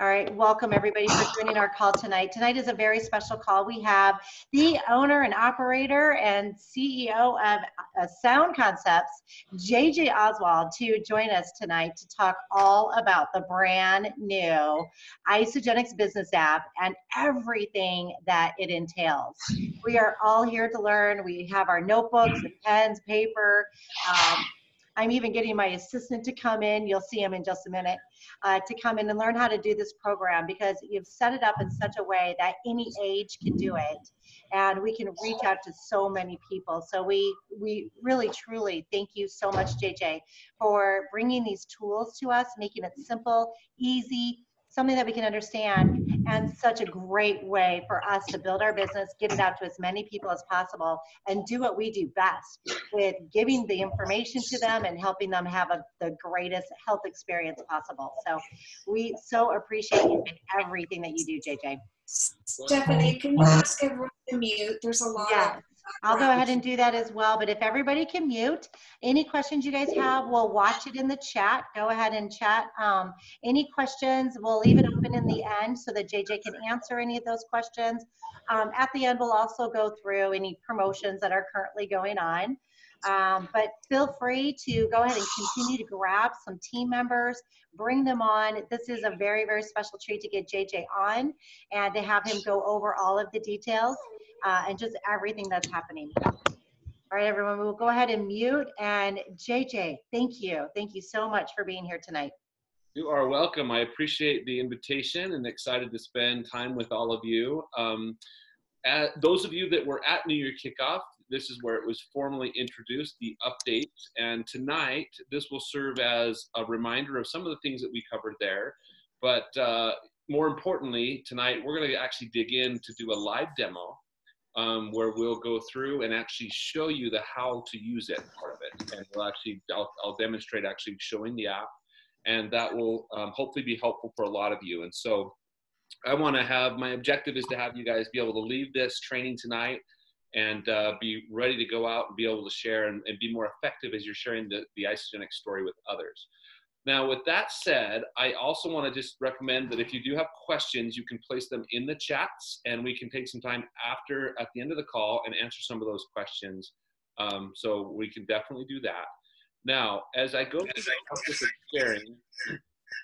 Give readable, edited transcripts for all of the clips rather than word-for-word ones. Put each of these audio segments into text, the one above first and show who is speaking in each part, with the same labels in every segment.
Speaker 1: All right, welcome everybody for joining our call tonight. Tonight is a very special call. We have the owner and operator and CEO of Sound Concepts, JJ Oswald, to join us tonight to talk all about the brand new Isagenix Business App and everything that it entails. We are all here to learn. We have our notebooks and pens, paper. I'm even getting my assistant to come in. You'll see him in just a minute. To come in and learn how to do this program, because you've set it up in such a way that any age can do it, and we can reach out to so many people. So we really truly thank you so much, JJ, for bringing these tools to us, making it simple, easy, something that we can understand, and such a great way for us to build our business, get it out to as many people as possible, and do what we do best with giving the information to them and helping them have the greatest health experience possible. So we so appreciate you and everything that you do, JJ.
Speaker 2: Stephanie, can you ask everyone to mute? There's a lot of...
Speaker 1: I'll go ahead and do that as well, but if everybody can mute, any questions you guys have, we'll watch it in the chat. Go ahead and chat. Any questions, we'll leave it open in the end so that JJ can answer any of those questions. At the end, we'll also go through any promotions that are currently going on. But feel free to go ahead and continue to grab some team members, bring them on. This is a very, very special treat to get JJ on and to have him go over all of the details and just everything that's happening. All right, everyone, we'll go ahead and mute. And JJ, thank you. Thank you so much for being here tonight.
Speaker 3: You are welcome. I appreciate the invitation and excited to spend time with all of you. Those of you that were at New Year Kickoff, this is where it was formally introduced, the update. And tonight, this will serve as a reminder of some of the things that we covered there. But more importantly, tonight, we're going to actually dig in to do a live demo where we'll go through and actually show you the how to use it part of it. And we'll actually, I'll demonstrate actually showing the app. And that will hopefully be helpful for a lot of you. And so I want to have, my objective is to have you guys be able to leave this training tonight and be ready to go out and be able to share and be more effective as you're sharing the Isagenix story with others. Now, with that said, I also want to just recommend that if you do have questions, you can place them in the chats and we can take some time at the end of the call and answer some of those questions. So we can definitely do that. Now, as I go through the process of sharing,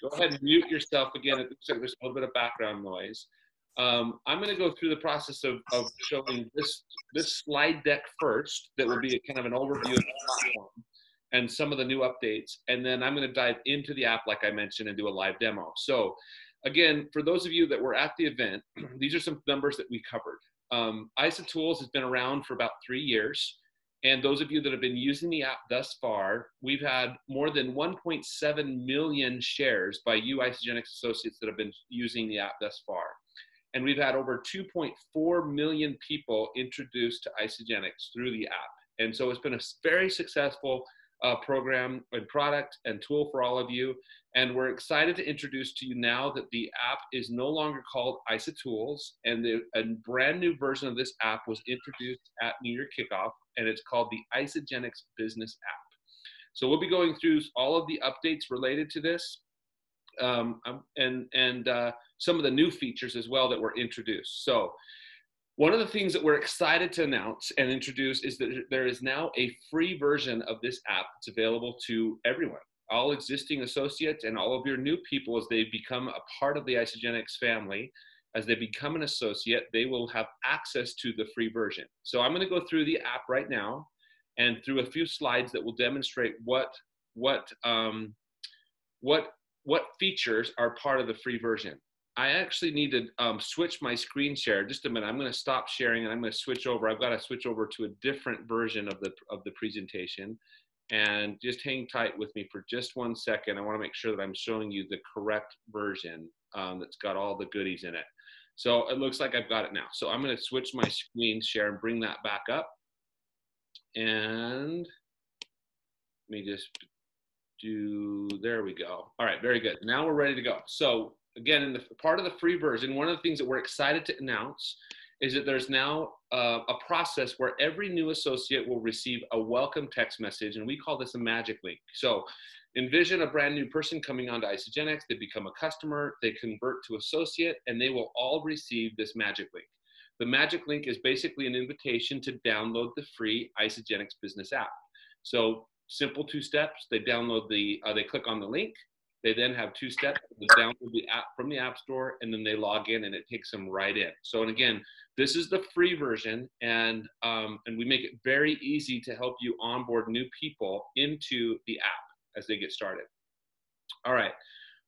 Speaker 3: go ahead and mute yourself again. It looks like there's a little bit of background noise. I'm going to go through the process of showing this slide deck first. That will be a kind of an overview of the platform and some of the new updates. And then I'm going to dive into the app, like I mentioned, and do a live demo. So again, for those of you that were at the event, these are some numbers that we covered. IsaTools has been around for about 3 years. And those of you that have been using the app thus far, we've had more than 1.7 million shares by you Isagenix associates that have been using the app thus far. And we've had over 2.4 million people introduced to Isagenix through the app. And so it's been a very successful program and product and tool for all of you. And we're excited to introduce to you now that the app is no longer called IsaTools, and a brand new version of this app was introduced at New Year Kickoff, and it's called the Isagenix Business App. So we'll be going through all of the updates related to this and some of the new features as well that were introduced. So one of the things that we're excited to announce and introduce is that there is now a free version of this app that's available to everyone, all existing associates and all of your new people as they become a part of the Isagenix family. As they become an associate, they will have access to the free version. So I'm going to go through the app right now and through a few slides that will demonstrate what features are part of the free version. I actually need to switch my screen share. Just a minute. I'm going to stop sharing and I'm going to switch over. I've got to switch over to a different version of the presentation. And just hang tight with me for just 1 second. I want to make sure that I'm showing you the correct version that's got all the goodies in it. So it looks like I've got it now. So I'm going to switch my screen share and bring that back up. And let me just there we go. All right, very good. Now we're ready to go. So again, in the part of the free version, one of the things that we're excited to announce is that there's now a process where every new associate will receive a welcome text message, and we call this a magic link. So envision a brand new person coming onto Isagenix, they become a customer, they convert to associate, and they will all receive this magic link. The magic link is basically an invitation to download the free Isagenix Business App. So simple 2 steps, they download they click on the link, they then have 2 steps, they download the app from the App Store, and then they log in and it takes them right in. So, and again, this is the free version, and we make it very easy to help you onboard new people into the app as they get started. All right,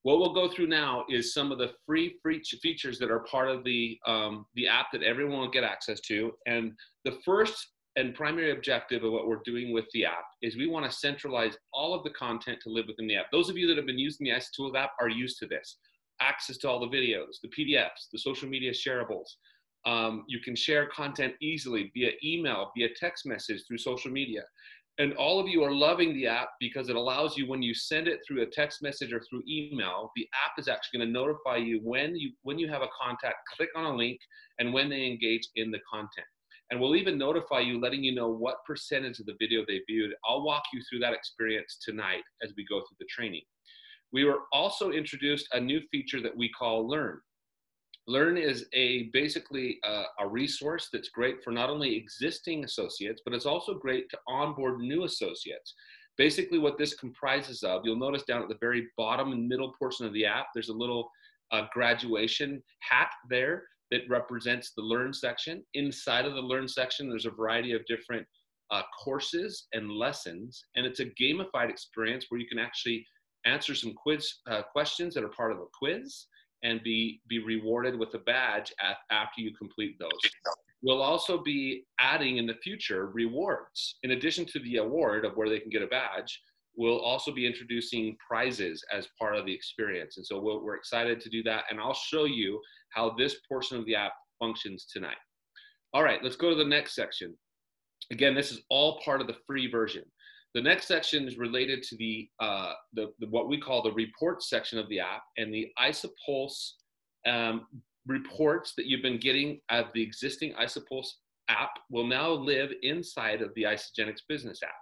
Speaker 3: what we'll go through now is some of the free features that are part of the app that everyone will get access to. And the first and primary objective of what we're doing with the app is we want to centralize all of the content to live within the app. Those of you that have been using the IsaTools app are used to this. Access to all the videos, the PDFs, the social media shareables. You can share content easily via email, via text message, through social media. And all of you are loving the app because it allows you, when you send it through a text message or through email, the app is actually going to notify you when you have a contact click on a link and when they engage in the content. And we'll even notify you, letting you know what percentage of the video they viewed. I'll walk you through that experience tonight as we go through the training. We were also introduced a new feature that we call Learn. Learn is basically a resource that's great for not only existing associates, but it's also great to onboard new associates. Basically what this comprises of, you'll notice down at the very bottom and middle portion of the app, there's a little graduation hat there that represents the Learn section. Inside of the Learn section, there's a variety of different courses and lessons, and it's a gamified experience where you can actually answer some quiz questions that are part of a quiz and be rewarded with a badge after you complete those. We'll also be adding in the future rewards. In addition to the award of where they can get a badge, we'll also be introducing prizes as part of the experience. And so we're excited to do that. And I'll show you how this portion of the app functions tonight. All right, let's go to the next section. Again, this is all part of the free version. The next section is related to the what we call the reports section of the app, and the IsaPulse reports that you've been getting of the existing IsaPulse app will now live inside of the Isagenix Business App.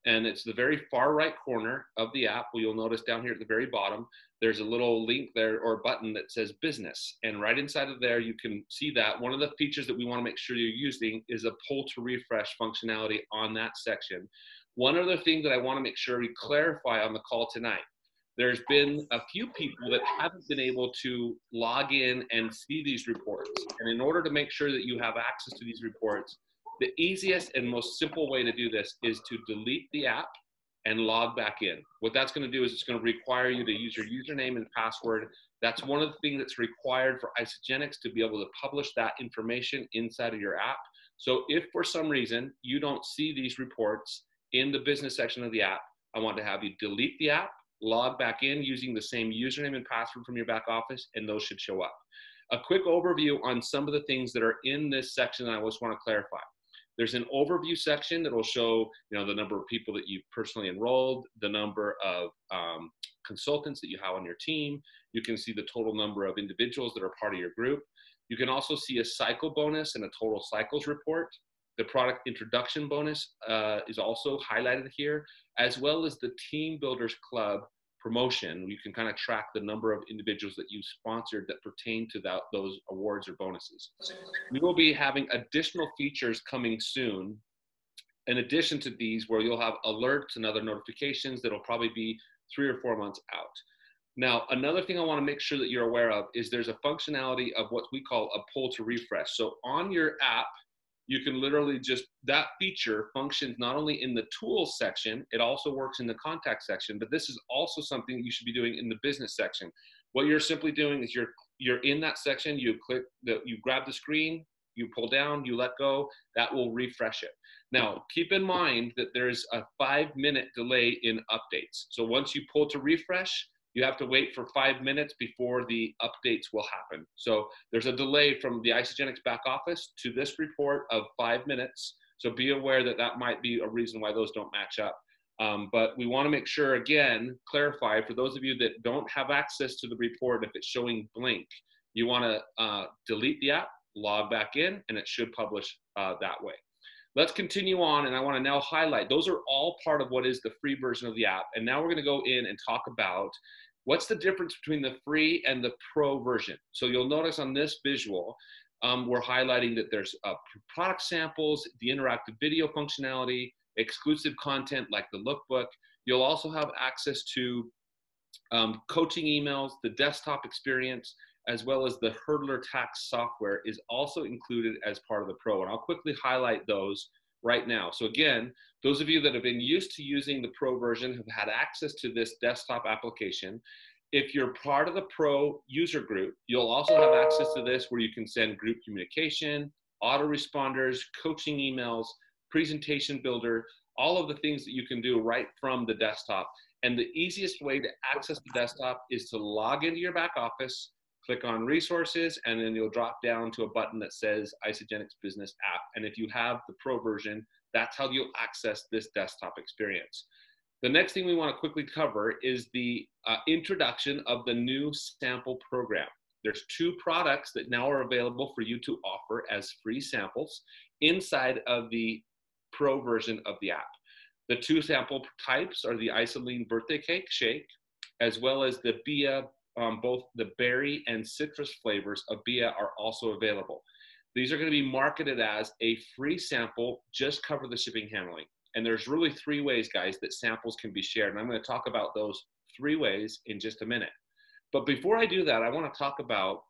Speaker 3: And it's the very far right corner of the app where you'll notice down here at the very bottom, there's a little link there or button that says business. And right inside of there, you can see that one of the features that we want to make sure you're using is a pull to refresh functionality on that section. One other thing that I want to make sure we clarify on the call tonight, there's been a few people that haven't been able to log in and see these reports. And in order to make sure that you have access to these reports, the easiest and most simple way to do this is to delete the app and log back in. What that's going to do is it's going to require you to use your username and password. That's one of the things that's required for Isagenix to be able to publish that information inside of your app. So if for some reason you don't see these reports in the business section of the app, I want to have you delete the app, log back in using the same username and password from your back office, and those should show up. A quick overview on some of the things that are in this section that I just want to clarify. There's an overview section that will show, the number of people that you've personally enrolled, the number of consultants that you have on your team. You can see the total number of individuals that are part of your group. You can also see a cycle bonus and a total cycles report. The product introduction bonus is also highlighted here, as well as the Team Builders Club promotion. You can kind of track the number of individuals that you sponsored that pertain to those awards or bonuses. We will be having additional features coming soon, in addition to these, where you'll have alerts and other notifications that'll probably be 3 or 4 months out. Now, another thing I want to make sure that you're aware of is there's a functionality of what we call a pull to refresh. So on your app, you can literally that feature functions not only in the tools section, it also works in the contact section, but this is also something you should be doing in the business section. What you're simply doing is you're in that section, you grab the screen, you pull down, you let go, that will refresh it. Now, keep in mind that there's a 5-minute delay in updates. So once you pull to refresh, you have to wait for 5 minutes before the updates will happen. So there's a delay from the Isagenix back office to this report of 5 minutes. So be aware that that might be a reason why those don't match up. But we want to make sure, again, clarify for those of you that don't have access to the report, if it's showing blank, you want to delete the app, log back in, and it should publish that way. Let's continue on, and I want to now highlight, those are all part of what is the free version of the app. And now we're going to go in and talk about what's the difference between the free and the pro version. So you'll notice on this visual, we're highlighting that there's product samples, the interactive video functionality, exclusive content like the lookbook. You'll also have access to coaching emails, the desktop experience, as well as the Hurdler tax software is also included as part of the pro. And I'll quickly highlight those right now. So again, those of you that have been used to using the pro version have had access to this desktop application. If you're part of the pro user group, you'll also have access to this where you can send group communication, autoresponders, coaching emails, presentation builder, all of the things that you can do right from the desktop. And the easiest way to access the desktop is to log into your back office, click on resources, and then you'll drop down to a button that says Isagenix Business App. And if you have the pro version, that's how you'll access this desktop experience. The next thing we want to quickly cover is the introduction of the new sample program. There's 2 products that now are available for you to offer as free samples inside of the pro version of the app. The 2 sample types are the Isagenix birthday cake shake, as well as the Beebe. Both the berry and citrus flavors of Beebe are also available. These are going to be marketed as a free sample, just cover the shipping handling. And there's really 3 ways, guys, that samples can be shared. And I'm going to talk about those 3 ways in just a minute. But before I do that, I want to talk about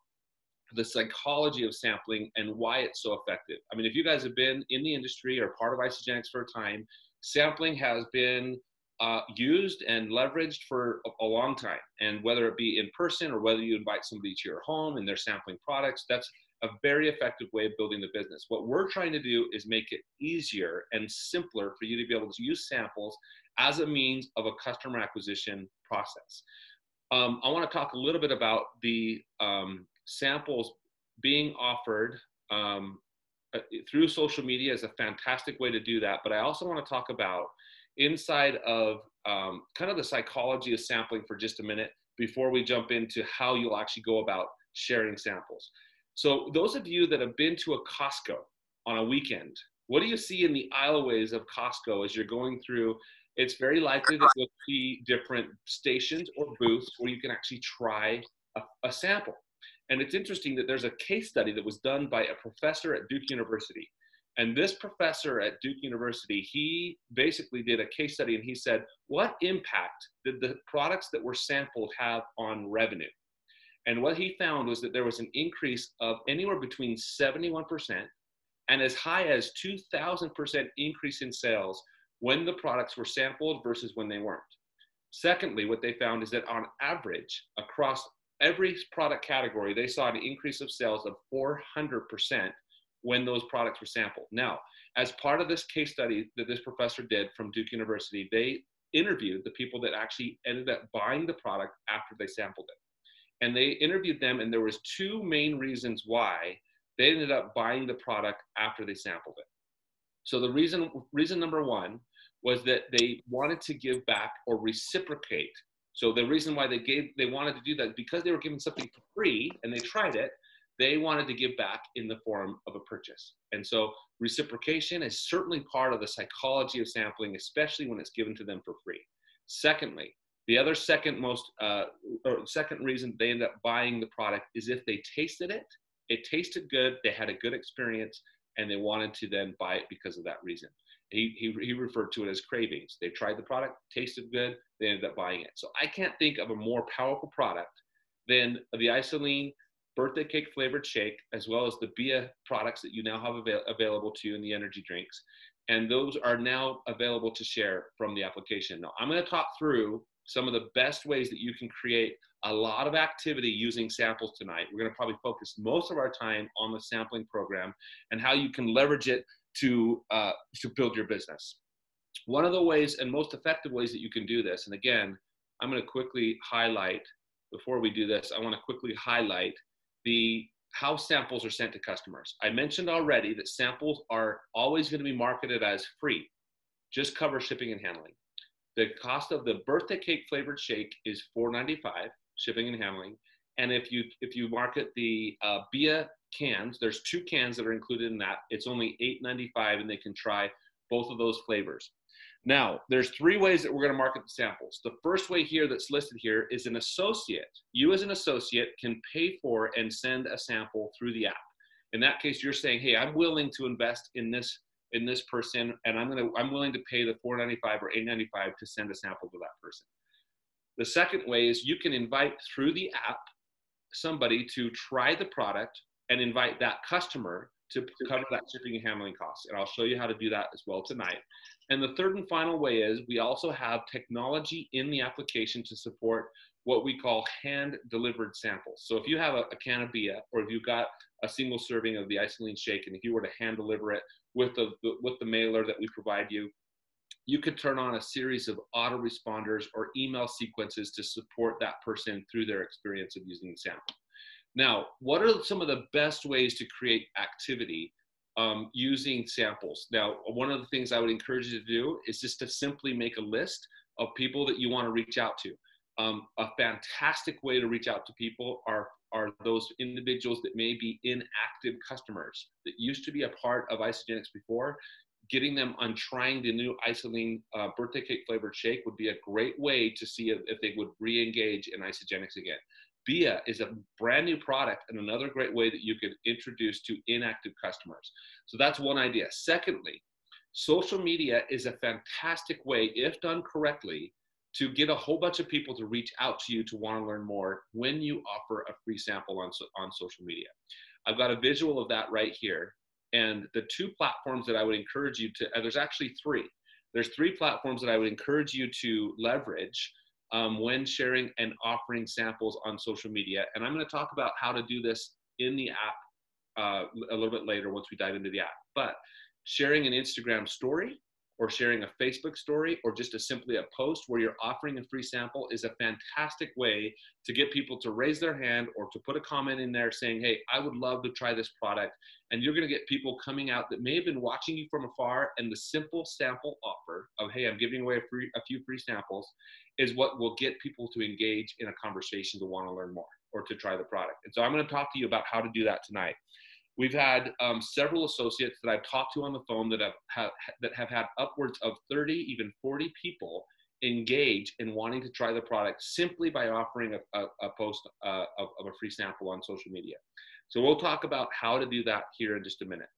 Speaker 3: the psychology of sampling and why it's so effective. I mean, if you guys have been in the industry or part of Isagenix for a time, sampling has been used and leveraged for a long time. And whether it be in person or whether you invite somebody to your home and they're sampling products, that's a very effective way of building the business. What we're trying to do is make it easier and simpler for you to be able to use samples as a means of a customer acquisition process. I want to talk a little bit about the samples being offered through social media is a fantastic way to do that. But I also want to talk about inside of kind of the psychology of sampling for just a minute before we jump into how you'll actually go about sharing samples. So those of you that have been to a Costco on a weekend, what do you see in the aisleways of Costco as you're going through? It's very likely that you'll see different stations or booths where you can actually try a sample. And it's interesting that there's a case study that was done by a professor at Duke University. And this professor at Duke University, he basically did a case study and he said, what impact did the products that were sampled have on revenue? And what he found was that there was an increase of anywhere between 71% and as high as 2,000% increase in sales when the products were sampled versus when they weren't. Secondly, what they found is that on average, across every product category, they saw an increase of sales of 400% when those products were sampled. Now, as part of this case study that this professor did from Duke University, they interviewed the people that actually ended up buying the product after they sampled it. And they interviewed them, and there was 2 main reasons why they ended up buying the product after they sampled it. So the reason number 1 was that they wanted to give back or reciprocate. So the reason why they wanted to do that is because they were given something for free and they tried it, they wanted to give back in the form of a purchase. And so reciprocation is certainly part of the psychology of sampling, especially when it's given to them for free. Secondly, the other second reason they end up buying the product is if they tasted it, it tasted good, they had a good experience, and they wanted to then buy it because of that reason. He referred to it as cravings. They tried the product, tasted good, they ended up buying it. So I can't think of a more powerful product than the Isagenix birthday cake flavored shake, as well as the Beebe products that you now have available to you in the energy drinks. And those are now available to share from the application. Now, I'm going to talk through some of the best ways that you can create a lot of activity using samples tonight. We're going to probably focus most of our time on the sampling program and how you can leverage it to build your business. One of the ways and most effective ways that you can do this, and again, I'm going to quickly highlight, before we do this, I want to quickly highlight how samples are sent to customers. I mentioned already that samples are always going to be marketed as free, just cover shipping and handling. The cost of the birthday cake flavored shake is $4.95, shipping and handling. And if you market the Beebe cans, there's 2 cans that are included in that. It's only $8.95, and they can try both of those flavors. Now, there's 3 ways that we're going to market the samples. The first way here that's listed here is an associate. You as an associate can pay for and send a sample through the app. In that case, you're saying, hey, I'm willing to invest in this person, and I'm willing to pay the $4.95 or $8.95 to send a sample to that person. The second way is you can invite through the app somebody to try the product and invite that customer to cover that shipping and handling costs. And I'll show you how to do that as well tonight. And the third and final way is we also have technology in the application to support what we call hand-delivered samples. So if you have a can of Beebe, or if you've got a single serving of the Isagenix shake, and if you were to hand deliver it with the mailer that we provide you, you could turn on a series of autoresponders or email sequences to support that person through their experience of using the sample. Now, what are some of the best ways to create activity using samples? Now, one of the things I would encourage you to do is just to simply make a list of people that you want to reach out to. A fantastic way to reach out to people are those individuals that may be inactive customers that used to be a part of Isagenix before. Getting them on trying the new Isagenix birthday cake flavored shake would be a great way to see if they would re-engage in Isagenix again. Beebe is a brand new product and another great way that you could introduce to inactive customers. So that's one idea. Secondly, social media is a fantastic way, if done correctly, to get a whole bunch of people to reach out to you to want to learn more when you offer a free sample on social media. I've got a visual of that right here. And the 2 platforms that I would encourage you to, there's actually 3. There's 3 platforms that I would encourage you to leverage when sharing and offering samples on social media. And I'm going to talk about how to do this in the app a little bit later once we dive into the app. But sharing an Instagram story, or sharing a Facebook story, or just simply a post where you're offering a free sample is a fantastic way to get people to raise their hand or to put a comment in there saying, hey, I would love to try this product. And you're going to get people coming out that may have been watching you from afar, and the simple sample offer of, hey, I'm giving away a few free samples is what will get people to engage in a conversation to want to learn more or to try the product. And so I'm going to talk to you about how to do that tonight. We've had several associates that I've talked to on the phone that have had upwards of 30, even 40 people engage in wanting to try the product simply by offering a post of a free sample on social media. So we'll talk about how to do that here in just a minute.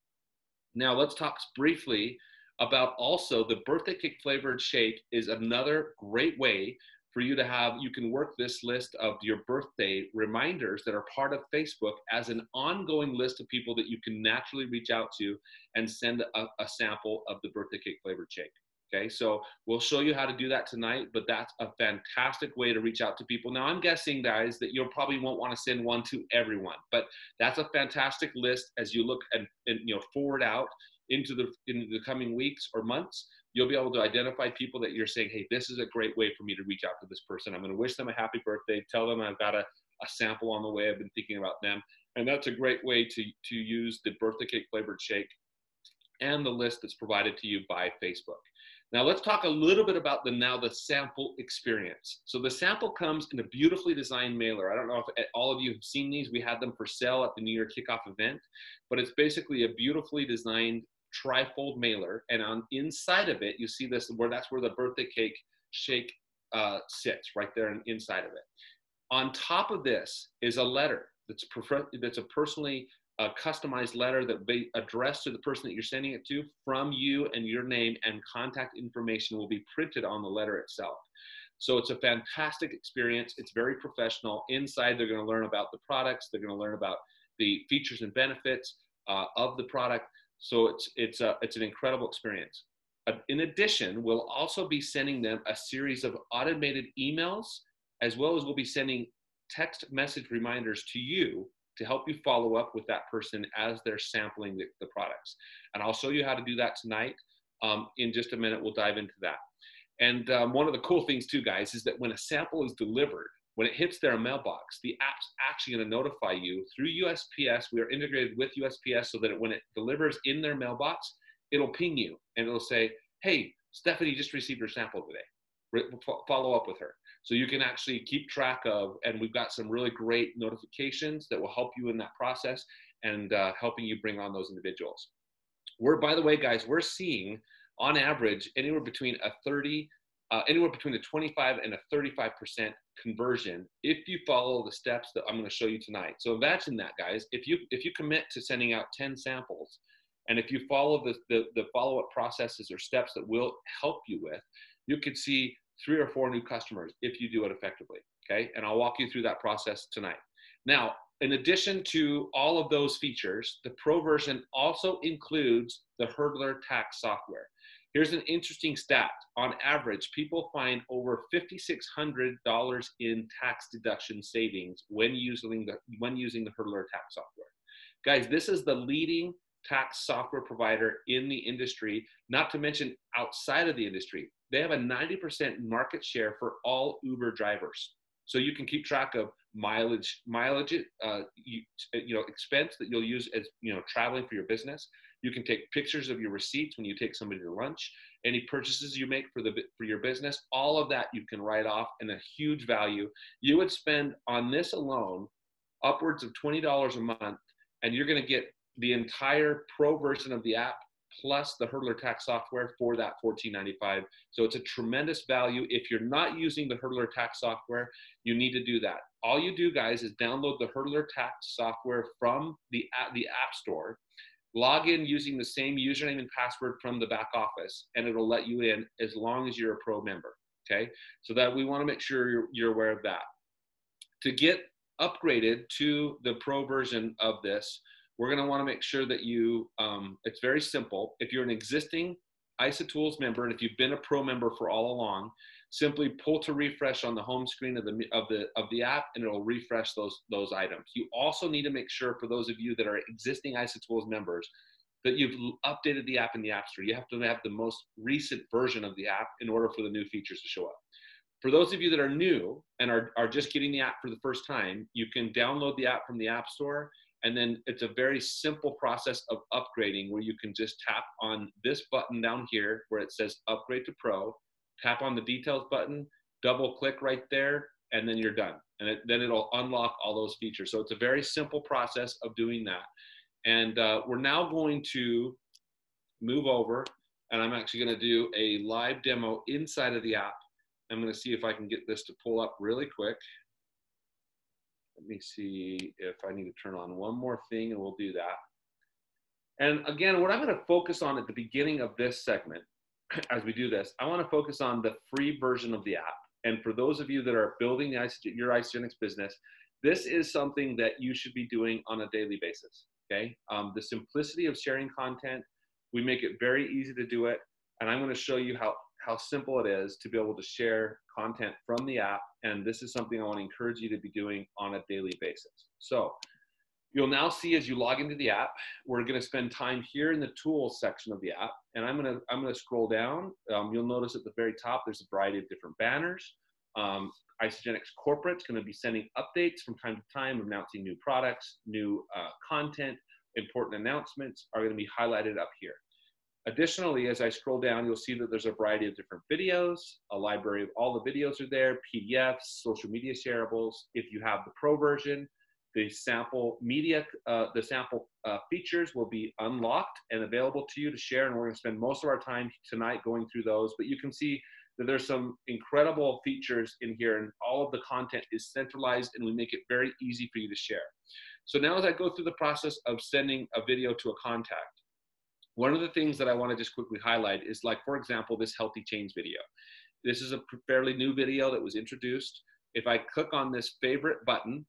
Speaker 3: Now let's talk briefly about also the birthday cake flavored shake is another great way for you to have. You can work this list of your birthday reminders that are part of Facebook as an ongoing list of people that you can naturally reach out to and send a sample of the birthday cake flavored shake. Okay, so we'll show you how to do that tonight, but that's a fantastic way to reach out to people. Now, I'm guessing, guys, that you probably won't want to send one to everyone, but that's a fantastic list as you look and forward out into the coming weeks or months. You'll be able to identify people that you're saying, hey, this is a great way for me to reach out to this person. I'm going to wish them a happy birthday, tell them I've got a sample on the way. I've been thinking about them. And that's a great way to use the birthday cake flavored shake and the list that's provided to you by Facebook. Now let's talk a little bit about the sample experience. So the sample comes in a beautifully designed mailer. I don't know if all of you have seen these. We had them for sale at the New Year Kickoff event, but it's basically a beautifully designed tri-fold mailer, and on inside of it you see this that's where the birthday cake shake sits right there inside of it. On top of this is a letter that's a personally customized letter that be addressed to the person that you're sending it to from you, and your name and contact information will be printed on the letter itself. So it's a fantastic experience. It's very professional. Inside they're going to learn about the products, they're going to learn about the features and benefits of the product. So it's an incredible experience. In addition, we'll also be sending them a series of automated emails, as well as we'll be sending text message reminders to you to help you follow up with that person as they're sampling the products. And I'll show you how to do that tonight. In just a minute, we'll dive into that. And one of the cool things too, guys, is that when a sample is delivered, when it hits their mailbox, the app's actually going to notify you through USPS. We are integrated with USPS so that when it delivers in their mailbox, it'll ping you and it'll say, hey, Stephanie just received her sample today. Follow up with her. So you can actually keep track of, and we've got some really great notifications that will help you in that process and helping you bring on those individuals. By the way, guys, we're seeing on average anywhere between a 25 and a 35% conversion if you follow the steps that I'm going to show you tonight. So imagine that, guys. If you commit to sending out 10 samples, and if you follow the follow-up processes or steps that we'll help you with, you could see 3 or 4 new customers if you do it effectively. Okay, and I'll walk you through that process tonight. Now, in addition to all of those features, the Pro version also includes the Hurdler tax software. Here's an interesting stat. On average, people find over $5,600 in tax deduction savings when using the Hurdler tax software. Guys, this is the leading tax software provider in the industry, not to mention outside of the industry. They have a 90% market share for all Uber drivers. So you can keep track of mileage, expense that you'll use as traveling for your business. You can take pictures of your receipts when you take somebody to lunch. Any purchases you make for your business, all of that you can write off, and a huge value. You would spend on this alone upwards of $20 a month, and you're going to get the entire Pro version of the app plus the Hurdler tax software for that $14.95. So it's a tremendous value. If you're not using the Hurdler tax software, you need to do that. All you do, guys, is download the Hurdler tax software from the App Store, log in using the same username and password from the back office, and it'll let you in as long as you're a Pro member, okay? So that we want to make sure you're aware of that. To get upgraded to the Pro version of this, we're going to want to make sure that it's very simple. If you're an existing IsaTools member, and if you've been a Pro member for all along, simply pull to refresh on the home screen of the app, and it'll refresh those items. You also need to make sure, for those of you that are existing IsaTools members, that you've updated the app in the App Store. You have to have the most recent version of the app in order for the new features to show up. For those of you that are new and are just getting the app for the first time, you can download the app from the App Store. And then it's a very simple process of upgrading, where you can just tap on this button down here where it says Upgrade to Pro, tap on the Details button, double click right there, and then you're done. And then it'll unlock all those features. So it's a very simple process of doing that. And we're now going to move over, and I'm actually going to do a live demo inside of the app. I'm going to see if I can get this to pull up really quick. Let me see if I need to turn on one more thing, and we'll do that. And again, what I'm going to focus on at the beginning of this segment, as we do this, I want to focus on the free version of the app. And for those of you that are building your Isagenix business, this is something that you should be doing on a daily basis, okay? The simplicity of sharing content, we make it very easy to do it. And I'm going to show you how simple it is to be able to share content from the app. And this is something I want to encourage you to be doing on a daily basis. So you'll now see, as you log into the app, we're going to spend time here in the tools section of the app. And I'm going to scroll down. You'll notice at the very top, there's a variety of different banners. Isagenix Corporate is going to be sending updates from time to time, announcing new products, new content. Important announcements are going to be highlighted up here. Additionally, as I scroll down, you'll see that there's a variety of different videos. A library of all the videos are there, PDFs, social media shareables. If you have the Pro version, the sample features will be unlocked and available to you to share, and we're going to spend most of our time tonight going through those. But you can see that there's some incredible features in here, and all of the content is centralized, and we make it very easy for you to share. So now, as I go through the process of sending a video to a contact, one of the things that I want to just quickly highlight is, like, for example, this Healthy Change video. This is a fairly new video that was introduced. If I click on this favorite button,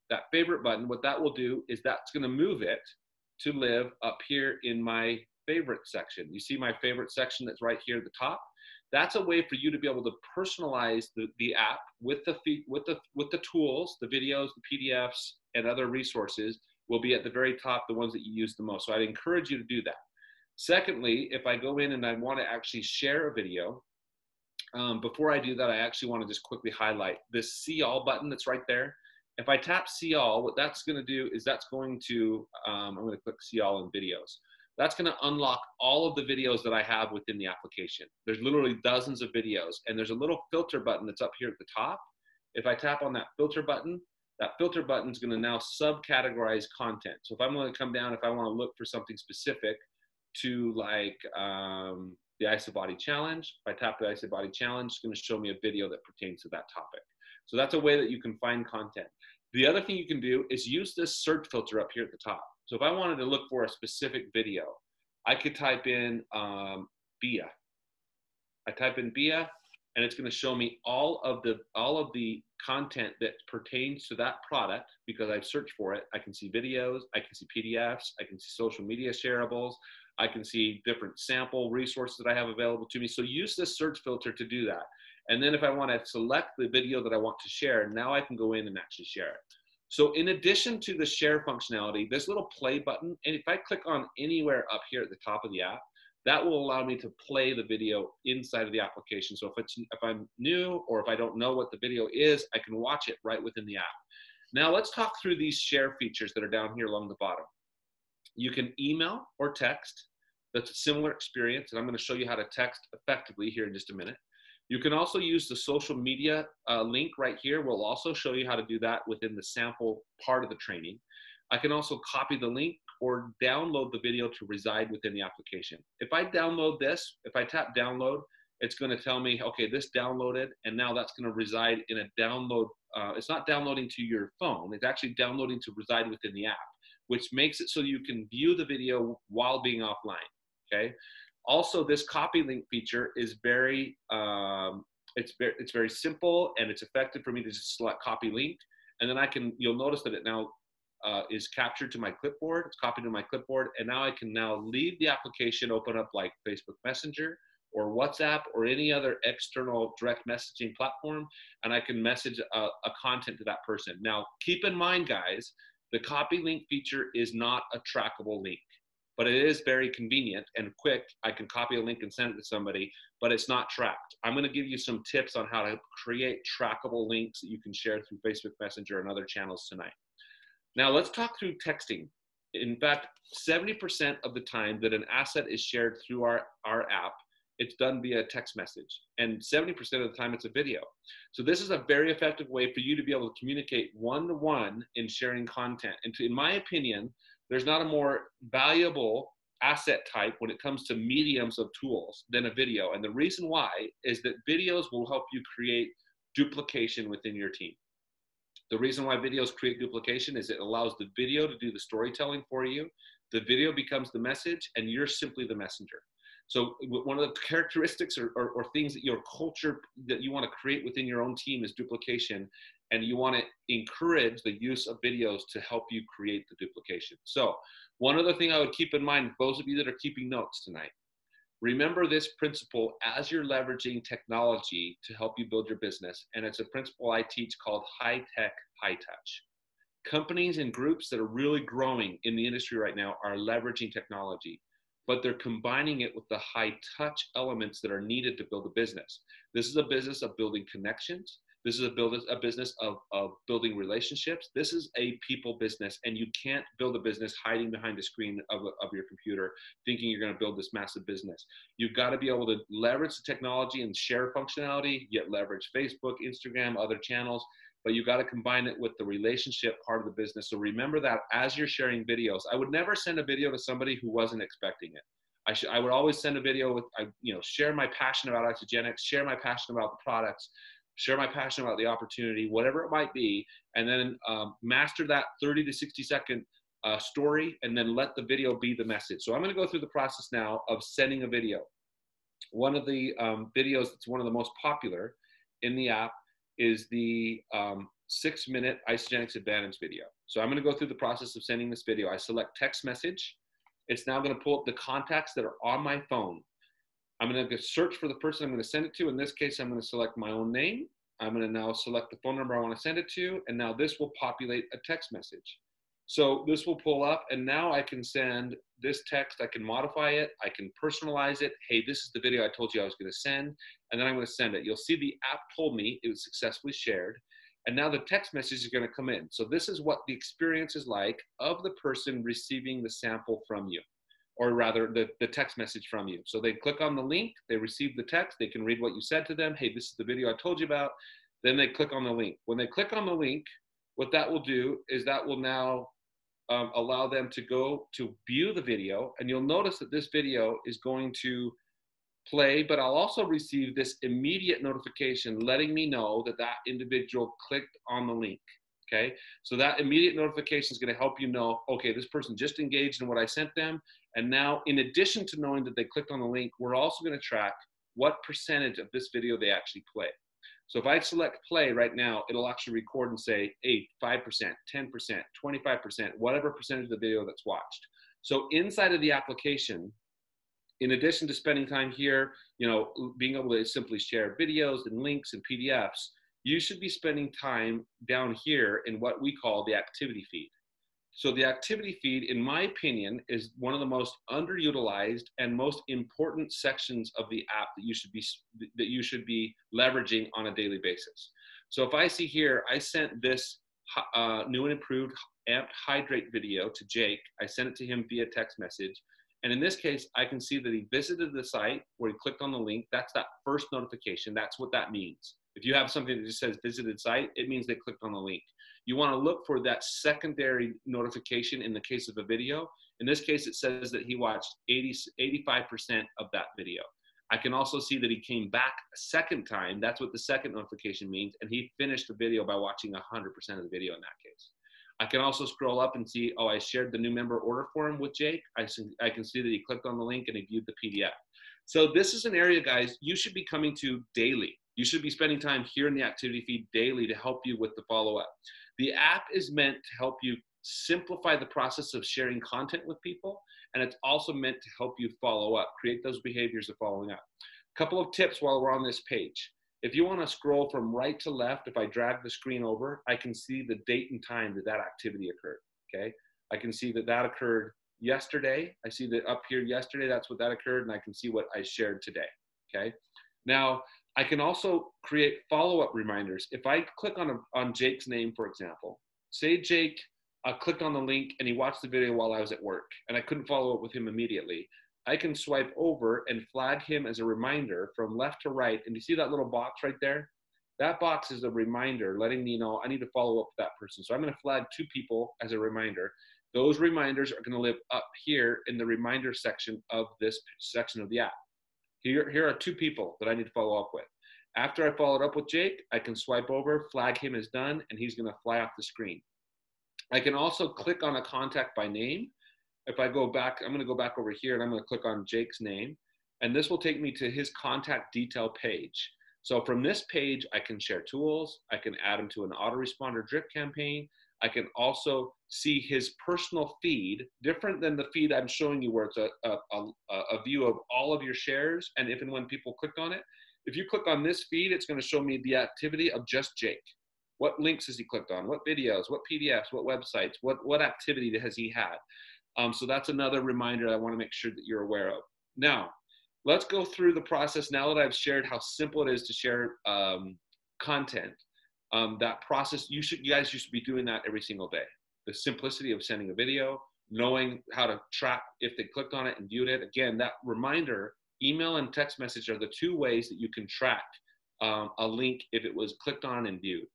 Speaker 3: what that will do is that's going to move it to live up here in my favorite section. You see my favorite section that's right here at the top? That's a way for you to be able to personalize the app with the tools, the videos, the PDFs, and other resources will be at the very top, the ones that you use the most. So I'd encourage you to do that. Secondly, if I go in and I want to actually share a video, before I do that, I actually want to just quickly highlight this See All button that's right there. If I tap See All, what that's going to do is that's going to, I'm going to click See All in videos. that's going to unlock all of the videos that I have within the application. There's literally dozens of videos, and there's a little filter button that's up here at the top. If I tap on that filter button is going to now subcategorize content. So if I'm going to come down, if I want to look for something specific to like the IsaBody Challenge, if I tap the IsaBody Challenge, it's going to show me a video that pertains to that topic. So that's a way that you can find content. The other thing you can do is use this search filter up here at the top. So if I wanted to look for a specific video, I could type in Beebe. I type in Beebe, and it's going to show me all of the content that pertains to that product because I've searched for it. I can see videos, I can see PDFs, I can see social media shareables, I can see different sample resources that I have available to me. So use this search filter to do that. And then if I want to select the video that I want to share, now I can go in and actually share it. So in addition to the share functionality, this little play button, and if I click on anywhere up here at the top of the app, that will allow me to play the video inside of the application. So if I'm new or if I don't know what the video is, I can watch it right within the app. Now let's talk through these share features that are down here along the bottom. You can email or text. That's a similar experience, and I'm going to show you how to text effectively here in just a minute. You can also use the social media link right here. We'll also show you how to do that within the sample part of the training. I can also copy the link or download the video to reside within the application. If I download this, if I tap download, it's going to tell me, okay, this downloaded, and now that's going to reside in a download. It's not downloading to your phone. It's actually downloading to reside within the app, which makes it so you can view the video while being offline, okay? Also, this copy link feature is very simple, and it's effective for me to just select copy link, and then you'll notice that it now is captured to my clipboard. It's copied to my clipboard, and now I can now leave the application, open up like Facebook Messenger or WhatsApp or any other external direct messaging platform, and I can message a content to that person. Now, keep in mind, guys, the copy link feature is not a trackable link, but it is very convenient and quick. I can copy a link and send it to somebody, but it's not tracked. I'm going to give you some tips on how to create trackable links that you can share through Facebook Messenger and other channels tonight. Now let's talk through texting. In fact, 70% of the time that an asset is shared through our app, it's done via text message, and 70% of the time it's a video. So this is a very effective way for you to be able to communicate one-to-one in sharing content. And in my opinion, there's not a more valuable asset type when it comes to mediums of tools than a video. And the reason why is that videos will help you create duplication within your team. The reason why videos create duplication is it allows the video to do the storytelling for you. The video becomes the message, and you're simply the messenger. So one of the characteristics or things that your culture that you want to create within your own team is duplication, and you want to encourage the use of videos to help you create the duplication. So one other thing I would keep in mind, those of you that are keeping notes tonight, remember this principle as you're leveraging technology to help you build your business, and it's a principle I teach called high tech, high touch. Companies and groups that are really growing in the industry right now are leveraging technology, but they're combining it with the high touch elements that are needed to build a business. This is a business of building connections. This is a business of building relationships. This is a people business, and you can't build a business hiding behind the screen of your computer thinking you're going to build this massive business. You've got to be able to leverage the technology and share functionality, yet leverage Facebook, Instagram, other channels, but you've got to combine it with the relationship part of the business. So remember that as you're sharing videos. I would never send a video to somebody who wasn't expecting it. I would always send a video with, share my passion about Isagenix, share my passion about the products, share my passion about the opportunity, whatever it might be, and then master that 30 to 60 second story, and then let the video be the message. So I'm going to go through the process now of sending a video. One of the videos that's one of the most popular in the app is the 6-minute Isagenix Advantage video. So I'm going to go through the process of sending this video. I select text message. It's now going to pull up the contacts that are on my phone. I'm going to search for the person I'm going to send it to. In this case, I'm going to select my own name. I'm going to now select the phone number I want to send it to. And now this will populate a text message. So this will pull up, and now I can send this text. I can modify it. I can personalize it. Hey, this is the video I told you I was going to send. And then I'm going to send it. You'll see the app told me it was successfully shared. And now the text message is going to come in. So this is what the experience is like of the person receiving the sample from you. or rather the text message from you. So they click on the link, they receive the text, they can read what you said to them. Hey, this is the video I told you about. Then they click on the link. When they click on the link, what that will do is that will now allow them to go to view the video. And you'll notice that this video is going to play, but I'll also receive this immediate notification letting me know that that individual clicked on the link. Okay, so that immediate notification is going to help you know, okay, this person just engaged in what I sent them. And now, in addition to knowing that they clicked on the link, we're also going to track what percentage of this video they actually play. So if I select play right now, it'll actually record and say 8, 5%, 10%, 25%, whatever percentage of the video that's watched. So inside of the application, in addition to spending time here, you know, being able to simply share videos and links and PDFs, you should be spending time down here in what we call the activity feed. So the activity feed, in my opinion, is one of the most underutilized and most important sections of the app that you should be leveraging on a daily basis. So if I see here, I sent this new and improved Amped Hydrate video to Jake. I sent it to him via text message. And in this case, I can see that he visited the site where he clicked on the link. That's that first notification. That's what that means. If you have something that just says visited site, it means they clicked on the link. You want to look for that secondary notification in the case of a video. In this case, it says that he watched 85% of that video. I can also see that he came back a second time. That's what the second notification means. And he finished the video by watching 100% of the video in that case. I can also scroll up and see, oh, I shared the new member order form with Jake. I can see that he clicked on the link and he viewed the PDF. So this is an area, guys, you should be coming to daily. You should be spending time here in the activity feed daily to help you with the follow-up. The app is meant to help you simplify the process of sharing content with people, and it's also meant to help you follow up, create those behaviors of following up. A couple of tips while we're on this page. If you want to scroll from right to left, if I drag the screen over, I can see the date and time that that activity occurred, okay? I can see that that occurred yesterday. I see that up here yesterday, that's what that occurred, and I can see what I shared today, okay? Now, I can also create follow-up reminders. If I click on Jake's name, for example, say Jake clicked on the link and he watched the video while I was at work and I couldn't follow up with him immediately, I can swipe over and flag him as a reminder from left to right. And you see that little box right there? That box is a reminder letting me know I need to follow up with that person. So I'm going to flag 2 people as a reminder. Those reminders are going to live up here in the reminder section of this section of the app. Here are 2 people that I need to follow up with. After I followed up with Jake, I can swipe over, flag him as done, and he's going to fly off the screen. I can also click on a contact by name. If I go back, I'm going to go back over here and I'm going to click on Jake's name, and this will take me to his contact detail page. So from this page, I can share tools. I can add him to an autoresponder drip campaign. I can also see his personal feed, different than the feed I'm showing you where it's a view of all of your shares and if and when people clicked on it. If you click on this feed, it's going to show me the activity of just Jake. What links has he clicked on? What videos? What PDFs? What websites? What activity has he had? So that's another reminder I want to make sure that you're aware of. Now, let's go through the process now that I've shared how simple it is to share content. That process, you guys should be doing that every single day. The simplicity of sending a video, knowing how to track if they clicked on it and viewed it. Again, that reminder, email and text message are the 2 ways that you can track a link if it was clicked on and viewed.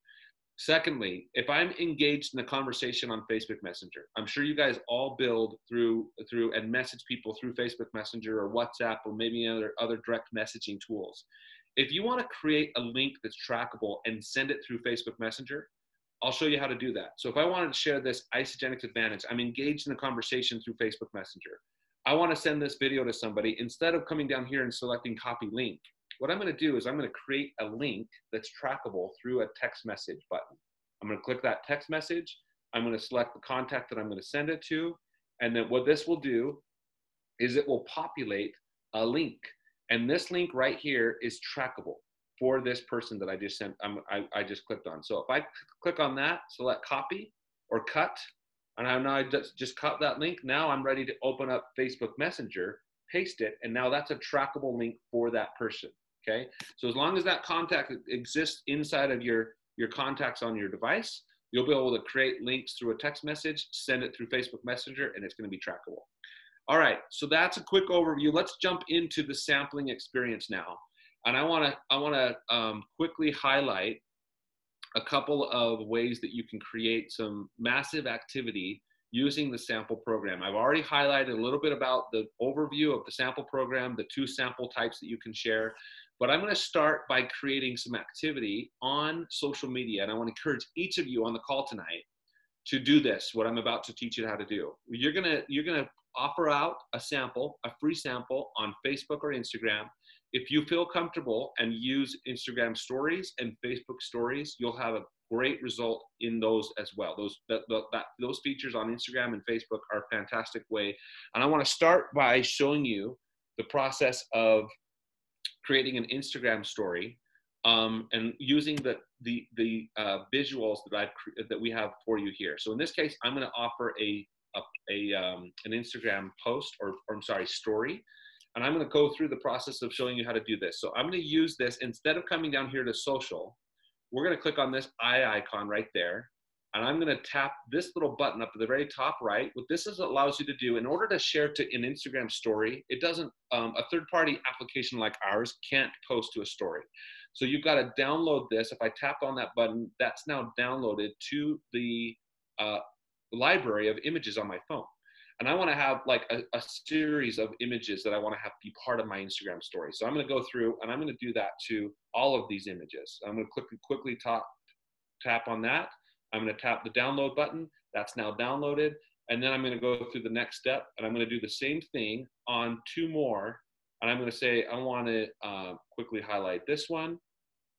Speaker 3: Secondly, if I'm engaged in a conversation on Facebook Messenger, I'm sure you guys all build through and message people through Facebook Messenger or WhatsApp or maybe other direct messaging tools. If you want to create a link that's trackable and send it through Facebook Messenger, I'll show you how to do that. So if I wanted to share this Isagenix Advantage, I'm engaged in a conversation through Facebook Messenger. I want to send this video to somebody. Instead of coming down here and selecting copy link, what I'm going to do is I'm going to create a link that's trackable through a text message button. I'm going to click that text message. I'm going to select the contact that I'm going to send it to. And then what this will do is it will populate a link. And this link right here is trackable for this person that I just sent. I just clicked on. So if I click on that, select copy or cut, and I just cut that link. Now I'm ready to open up Facebook Messenger, paste it, and now that's a trackable link for that person. Okay. So as long as that contact exists inside of your contacts on your device, you'll be able to create links through a text message, send it through Facebook Messenger, and it's going to be trackable. All right, so that's a quick overview. Let's jump into the sampling experience now. And I wanna quickly highlight a couple of ways that you can create some massive activity using the sample program. I've already highlighted a little bit about the overview of the sample program, the 2 sample types that you can share, but I'm going to start by creating some activity on social media. And I want to encourage each of you on the call tonight to do this, what I'm about to teach you how to do. You're gonna offer out a sample, a free sample on Facebook or Instagram. If you feel comfortable and use Instagram stories and Facebook stories, you'll have a great result in those as well. Those features on Instagram and Facebook are a fantastic way. And I want to start by showing you the process of creating an Instagram story and using the visuals that we have for you here. So in this case, I'm going to offer an Instagram post or I'm sorry, story. And I'm going to go through the process of showing you how to do this. So I'm going to use this instead of coming down here to social. We're going to click on this eye icon right there. And I'm going to tap this little button up at the very top right. What this allows you to do in order to share to an Instagram story, it doesn't, a third-party application like ours can't post to a story. So you've got to download this. If I tap on that button, that's now downloaded to the library of images on my phone. And I want to have like a series of images that I want to have be part of my Instagram story. So I'm going to go through and I'm going to do that to all of these images. I'm going to quickly tap on that. I'm going to tap the download button. That's now downloaded. And then I'm going to go through the next step and I'm going to do the same thing on 2 more. And I'm going to say, I want to quickly highlight this one.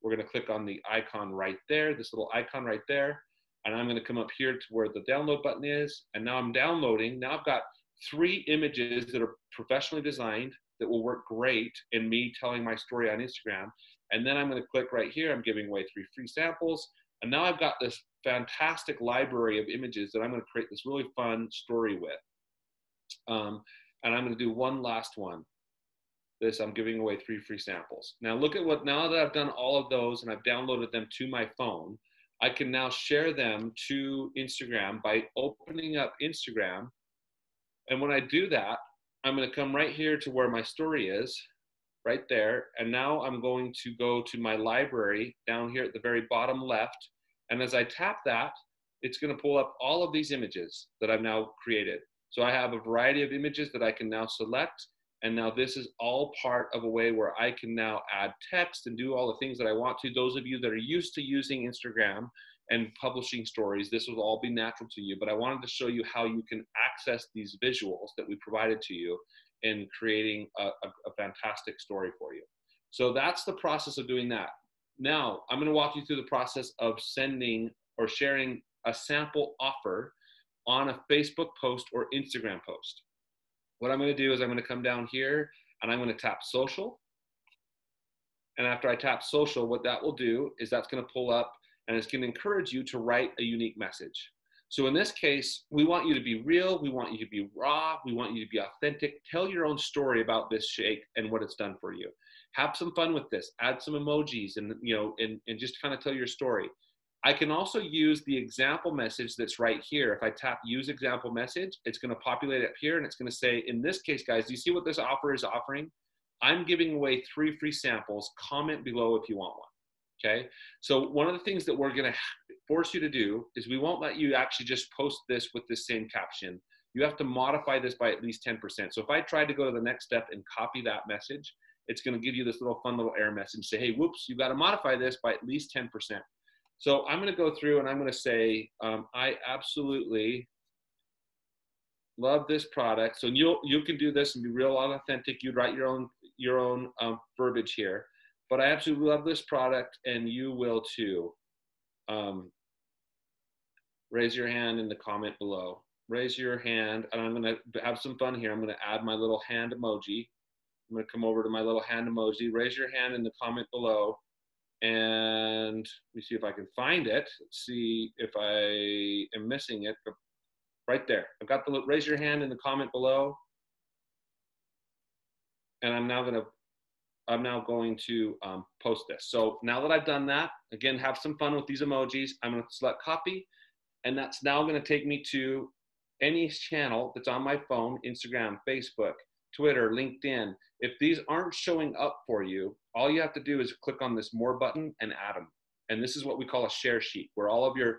Speaker 3: We're going to click on the icon right there, this little icon right there. And I'm going to come up here to where the download button is. And now I'm downloading. Now I've got 3 images that are professionally designed that will work great in me telling my story on Instagram. And then I'm going to click right here. I'm giving away 3 free samples. And now I've got this fantastic library of images that I'm going to create this really fun story with. And I'm going to do one last one. I'm giving away 3 free samples. Now look at now that I've done all of those and I've downloaded them to my phone, I can now share them to Instagram by opening up Instagram. And when I do that, I'm going to come right here to where my story is, right there. And now I'm going to go to my library down here at the very bottom left. And as I tap that, it's going to pull up all of these images that I've now created. So I have a variety of images that I can now select. And now this is all part of a way where I can now add text and do all the things that I want to. Those of you that are used to using Instagram and publishing stories, this will all be natural to you. But I wanted to show you how you can access these visuals that we provided to you in creating a fantastic story for you. So that's the process of doing that. Now, I'm going to walk you through the process of sending or sharing a sample offer on a Facebook post or Instagram post. What I'm going to do is I'm going to come down here and I'm going to tap social. And after I tap social, what that will do is that's going to pull up and it's going to encourage you to write a unique message. So in this case, we want you to be real. We want you to be raw. We want you to be authentic. Tell your own story about this shake and what it's done for you. Have some fun with this. Add some emojis and, and just kind of tell your story. I can also use the example message that's right here. If I tap use example message, it's going to populate up here and it's going to say, in this case, guys, do you see what this offer is offering? I'm giving away 3 free samples. Comment below if you want one. Okay. So one of the things that we're going to force you to do is we won't let you actually just post this with the same caption. You have to modify this by at least 10%. So if I try to go to the next step and copy that message, it's going to give you this little fun little error message. Say, hey, whoops, you got to modify this by at least 10%. So I'm going to go through and I'm going to say, I absolutely love this product. So you can do this and be real authentic. You'd write your own verbiage here. But I absolutely love this product and you will too. Raise your hand in the comment below. Raise your hand and I'm going to have some fun here. I'm going to add my little hand emoji. I'm going to come over to my little hand emoji. Raise your hand in the comment below. And let me see if I can find it. Let's see if I am missing it. But right there. I've got the raise your hand in the comment below. And I'm now going to post this. So now that I've done that, again, have some fun with these emojis. I'm going to select copy. And that's now going to take me to any channel that's on my phone, Instagram, Facebook, Twitter, LinkedIn, if these aren't showing up for you, all you have to do is click on this more button and add them. And this is what we call a share sheet, where all of your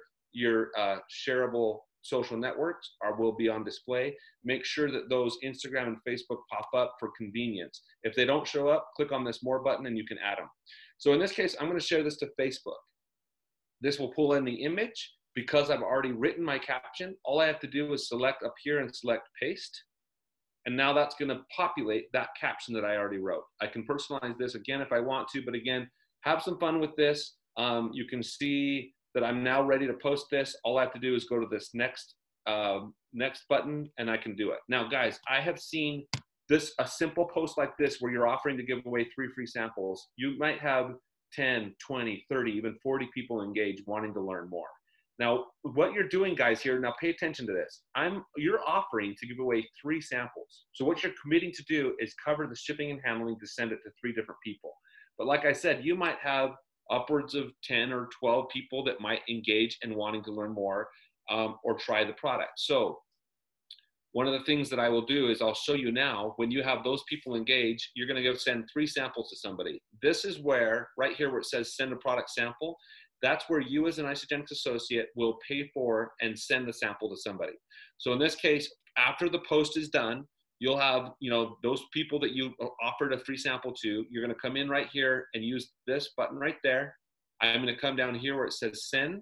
Speaker 3: shareable social networks will be on display. Make sure that those Instagram and Facebook pop up for convenience. If they don't show up, click on this more button and you can add them. So in this case, I'm going to share this to Facebook. This will pull in the image. Because I've already written my caption, all I have to do is select up here and select paste. And now that's going to populate that caption that I already wrote. I can personalize this again if I want to, but again, have some fun with this. You can see that I'm now ready to post this. All I have to do is go to this next button and I can do it. Now guys, I have seen a simple post like this where you're offering to give away 3 free samples. You might have 10, 20, 30, even 40 people engaged wanting to learn more. Now, what you're doing, guys, here, now pay attention to this. You're offering to give away 3 samples. So what you're committing to do is cover the shipping and handling to send it to 3 different people. But like I said, you might have upwards of 10 or 12 people that might engage in wanting to learn more or try the product. So one of the things that I will do is I'll show you now, when you have those people engage, you're going to go send 3 samples to somebody. This is where, right here where it says send a product sample, that's where you as an Isagenix associate will pay for and send the sample to somebody. So in this case, after the post is done, you'll have, those people that you offered a free sample to, you're going to come in right here and use this button right there. I'm going to come down here where it says send,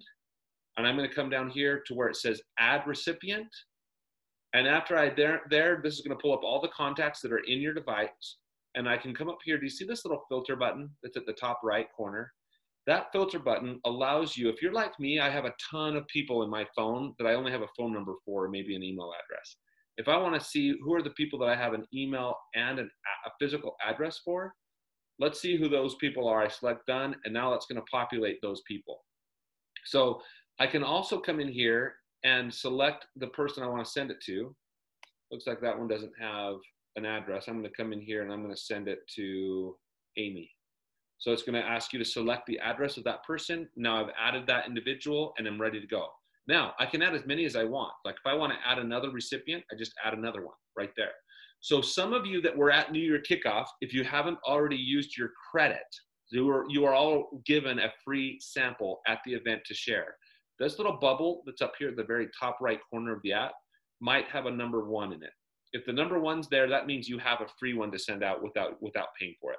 Speaker 3: and I'm going to come down here to where it says add recipient. And after this is going to pull up all the contacts that are in your device. And I can come up here. Do you see this little filter button that's at the top right corner? That filter button allows you, if you're like me, I have a ton of people in my phone that I only have a phone number for, or maybe an email address. If I want to see who are the people that I have an email and a physical address for, let's see who those people are. I select done, and now it's going to populate those people. So I can also come in here and select the person I want to send it to. Looks like that one doesn't have an address. I'm going to come in here and I'm going to send it to Amy. So it's going to ask you to select the address of that person. Now I've added that individual and I'm ready to go. Now I can add as many as I want. Like if I want to add another recipient, I just add another one right there. So some of you that were at New Year Kickoff, if you haven't already used your credit, you are all given a free sample at the event to share. This little bubble that's up here at the very top right corner of the app might have a number 1 in it. If the number 1's there, that means you have a free one to send out without paying for it.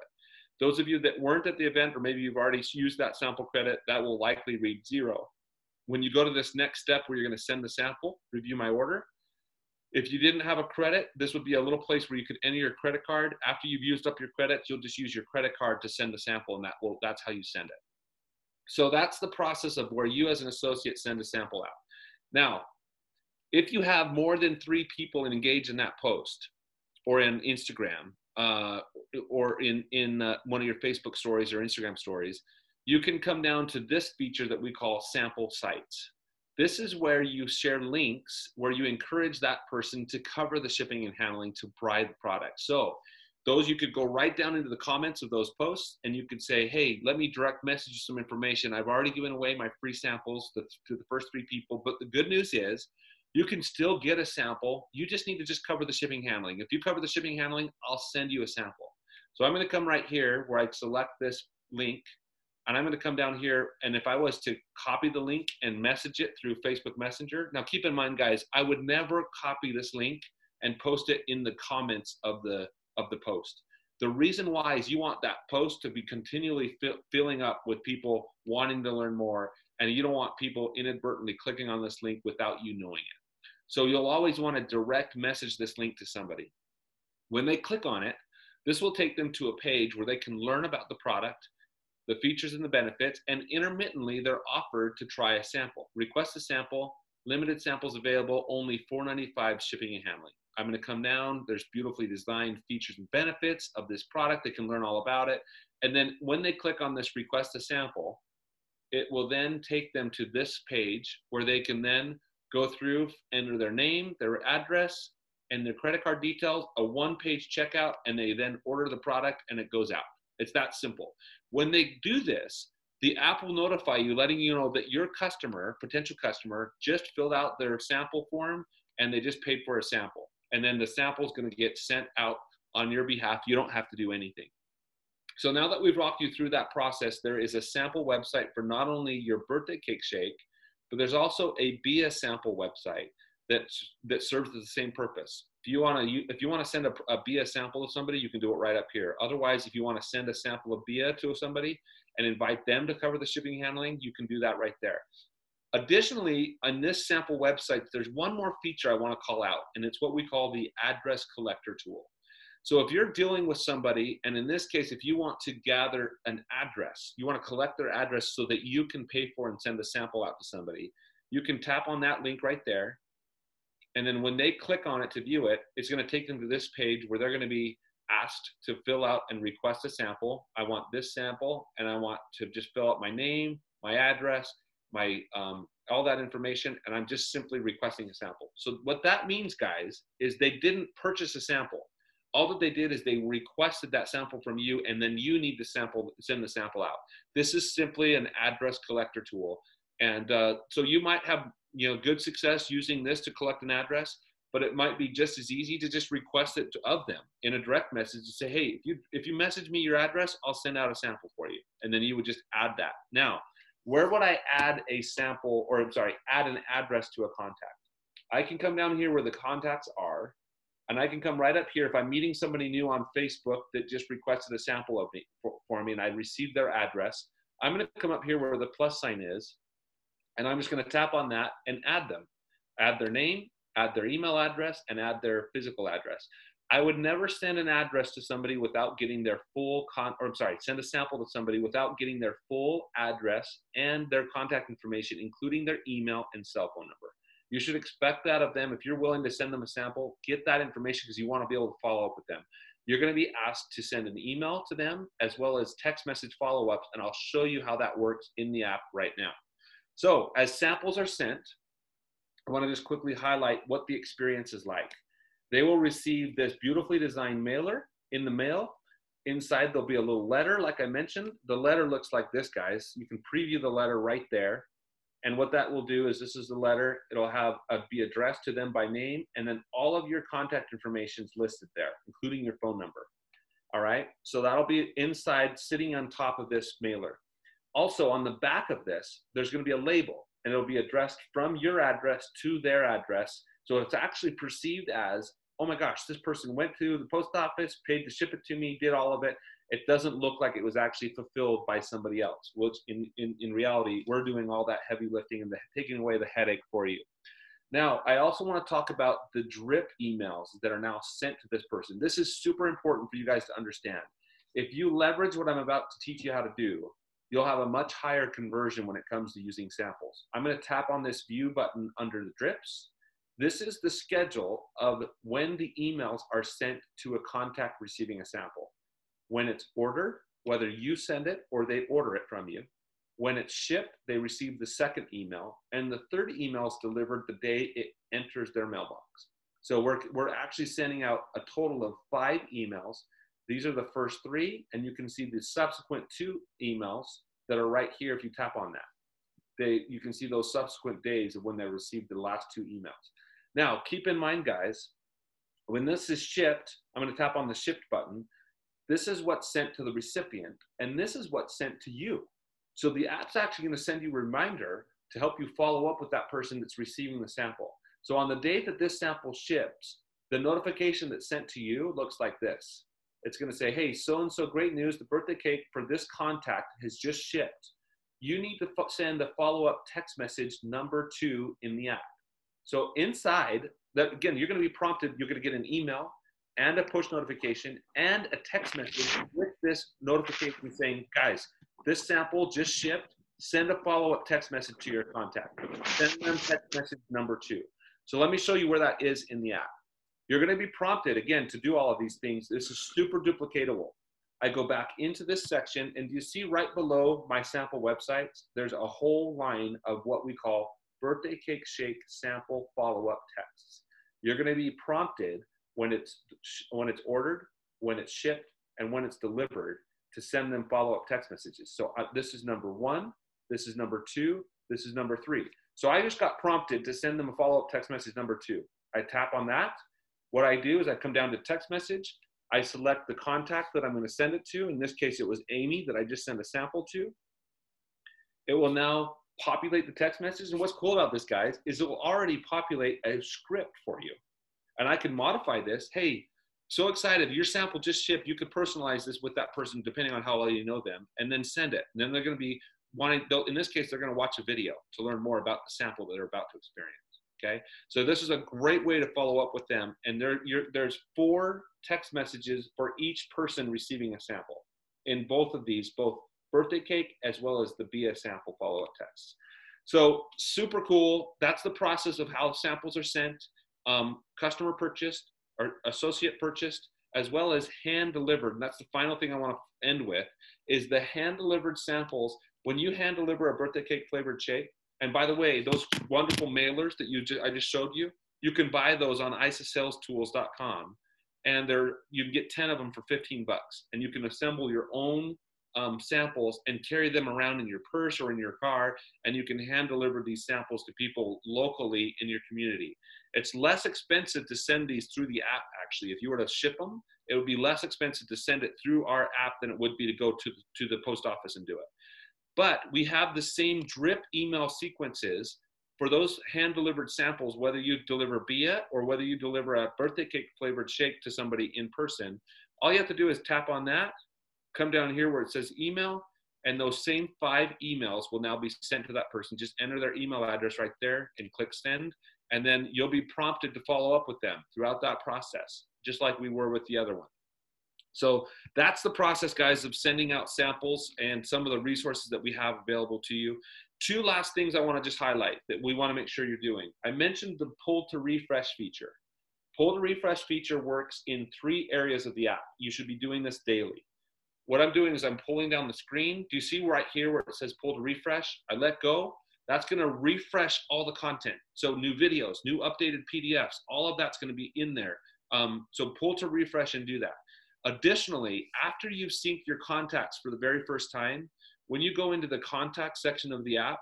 Speaker 3: Those of you that weren't at the event, or maybe you've already used that sample credit, that will likely read 0. When you go to this next step where you're going to send the sample, review my order, if you didn't have a credit, this would be a little place where you could enter your credit card. After you've used up your credits, you'll just use your credit card to send the sample, and that's how you send it. So that's the process of where you as an associate send a sample out. Now, if you have more than 3 people engaged in that post, or in Instagram, or in one of your Facebook stories or Instagram stories, you can come down to this feature that we call sample sites. This is where you share links where you encourage that person to cover the shipping and handling to buy the product. So those, you could go right down into the comments of those posts and you could say, hey, let me direct message you some information. I've already given away my free samples to the first 3 people, but the good news is you can still get a sample. You just need to just cover the shipping handling. If you cover the shipping handling, I'll send you a sample. So I'm going to come right here where I select this link, and I'm going to come down here, and if I was to copy the link and message it through Facebook Messenger, now keep in mind, guys, I would never copy this link and post it in the comments of the post. The reason why is you want that post to be continually filling up with people wanting to learn more, and you don't want people inadvertently clicking on this link without you knowing it. So you'll always want to direct message this link to somebody. When they click on it, this will take them to a page where they can learn about the product, the features and the benefits, and intermittently they're offered to try a sample. Request a sample, limited samples available, only $4.95 shipping and handling. I'm going to come down. There's beautifully designed features and benefits of this product. They can learn all about it. And then when they click on this request a sample, it will then take them to this page where they can then go through, enter their name, their address, and their credit card details, a 1-page checkout, and they then order the product and it goes out. It's that simple. When they do this, the app will notify you, letting you know that your customer, potential customer, just filled out their sample form and they just paid for a sample. And then the sample is going to get sent out on your behalf. You don't have to do anything. So now that we've walked you through that process, there is a sample website for not only your birthday cake shake, but there's also a BIA sample website that serves the same purpose. If you want to send a BIA sample to somebody, you can do it right up here. Otherwise, if you want to send a sample of BIA to somebody and invite them to cover the shipping and handling, you can do that right there. Additionally, on this sample website, there's one more feature I want to call out, and it's what we call the address collector tool. So if you're dealing with somebody, and in this case, if you want to gather an address, you want to collect their address so that you can pay for and send a sample out to somebody, you can tap on that link right there. And then when they click on it to view it, it's going to take them to this page where they're going to be asked to fill out and request a sample. I want this sample, and I want to just fill out my name, my address, my all that information, and I'm just simply requesting a sample. So what that means, guys, is they didn't purchase a sample. All that they did is they requested that sample from you, and then you need to send the sample out. This is simply an address collector tool. And so you might have good success using this to collect an address, but it might be just as easy to just request it of them in a direct message to say, hey, if you message me your address, I'll send out a sample for you. And then you would just add that. Now, where would I add a sample, or I'm sorry, add an address to a contact? I can come down here where the contacts are, and I can come right up here. If I'm meeting somebody new on Facebook that just requested a sample of me for me, and I received their address, I'm going to come up here where the plus sign is, and I'm just going to tap on that and add them. Add their name, add their email address, and add their physical address. I would never send an address to somebody without getting their full send a sample to somebody without getting their full address and their contact information, including their email and cell phone number. You should expect that of them. If you're willing to send them a sample, get that information because you want to be able to follow up with them. You're going to be asked to send an email to them as well as text message follow-ups, and I'll show you how that works in the app right now. So as samples are sent, I want to just quickly highlight what the experience is like. They will receive this beautifully designed mailer in the mail. Inside, there'll be a little letter, like I mentioned. The letter looks like this, guys. You can preview the letter right there. And what that will do is, this is the letter. It'll have be addressed to them by name, and then all of your contact information is listed there, including your phone number. All right, so that'll be inside, sitting on top of this mailer. Also, on the back of this, there's going to be a label, and it'll be addressed from your address to their address. So it's actually perceived as, oh my gosh, this person went to the post office, paid to ship it to me, did all of it. It doesn't look like it was actually fulfilled by somebody else, which in reality, we're doing all that heavy lifting and taking away the headache for you. Now, I also want to talk about the drip emails that are now sent to this person. This is super important for you guys to understand. If you leverage what I'm about to teach you how to do, you'll have a much higher conversion when it comes to using samples. I'm going to tap on this view button under the drips. This is the schedule of when the emails are sent to a contact receiving a sample. When it's ordered, whether you send it or they order it from you. When it's shipped, they receive the second email, and the third email is delivered the day it enters their mailbox. So we're actually sending out a total of 5 emails. These are the first 3, and you can see the subsequent 2 emails that are right here if you tap on that. You can see those subsequent days of when they received the last 2 emails. Now, keep in mind, guys, when this is shipped, I'm going to tap on the shipped button. This is what's sent to the recipient, and this is what's sent to you. So the app's actually going to send you a reminder to help you follow up with that person that's receiving the sample. So on the date that this sample ships, the notification that's sent to you looks like this. It's going to say, hey, so-and-so, great news, the birthday cake for this contact has just shipped. You need to send a follow-up text message number 2 in the app. So inside, that again, you're going to be prompted, you're going to get an email and a push notification and a text message with this notification saying, guys, this sample just shipped, send a follow-up text message to your contact. Send them text message number 2. So let me show you where that is in the app. You're going to be prompted, again, to do all of these things. This is super duplicatable. I go back into this section, and you see right below my sample websites, there's a whole line of what we call birthday cake shake sample follow-up texts. You're going to be prompted when it's ordered, when it's shipped, and when it's delivered to send them follow-up text messages. So this is number 1, this is number 2, this is number 3. So I just got prompted to send them a follow-up text message number 2. I tap on that. What I do is I come down to text message. I select the contact that I'm going to send it to. In this case, it was Amy that I just sent a sample to. It will now populate the text message. And what's cool about this, guys, is it will already populate a script for you. And I can modify this. Hey, so excited, your sample just shipped. You could personalize this with that person depending on how well you know them, and then send it. And then they're going to be wanting, in this case, they're going to watch a video to learn more about the sample that they're about to experience. Okay, so this is a great way to follow up with them. And there's 4 text messages for each person receiving a sample in both of these, both birthday cake as well as the BIA sample follow-up tests. So super cool. That's the process of how samples are sent, customer purchased or associate purchased, as well as hand delivered. And that's the final thing I want to end with, is the hand delivered samples. When you hand deliver a birthday cake flavored shake, and by the way, those wonderful mailers that I just showed you, you can buy those on isasalestools.com, and you can get 10 of them for $15, and you can assemble your own samples and carry them around in your purse or in your car, and you can hand deliver these samples to people locally in your community. It's less expensive to send these through the app, actually. If you were to ship them, it would be less expensive to send it through our app than it would be to go to the post office and do it. But we have the same drip email sequences for those hand-delivered samples, whether you deliver BIA or whether you deliver a birthday cake flavored shake to somebody in person. All you have to do is tap on that, come down here where it says email, and those same 5 emails will now be sent to that person. Just enter their email address right there and click send, and then you'll be prompted to follow up with them throughout that process, just like we were with the other one. So that's the process, guys, of sending out samples and some of the resources that we have available to you. 2 last things I want to just highlight that we want to make sure you're doing. I mentioned the pull to refresh feature. Pull to refresh feature works in 3 areas of the app. You should be doing this daily. What I'm doing is I'm pulling down the screen. Do you see right here where it says pull to refresh? I let go. That's going to refresh all the content. So new videos, new updated PDFs, all of that's going to be in there. So pull to refresh and do that. Additionally, after you've synced your contacts for the very first time, when you go into the contact section of the app,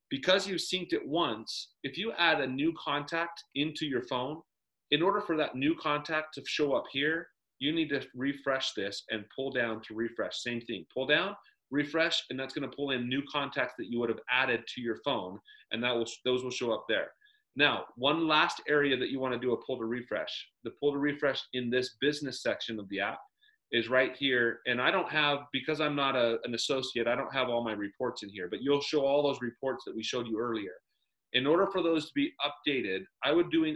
Speaker 3: because you've synced it once, if you add a new contact into your phone, in order for that new contact to show up here, you need to refresh this and pull down to refresh. Same thing, pull down, refresh, and that's going to pull in new contacts that you would have added to your phone, and those will show up there. Now, one last area that you want to do a pull to refresh. The pull to refresh in this business section of the app is right here. And I don't have, because I'm not an associate, I don't have all my reports in here, but you'll show all those reports that we showed you earlier. In order for those to be updated, I would do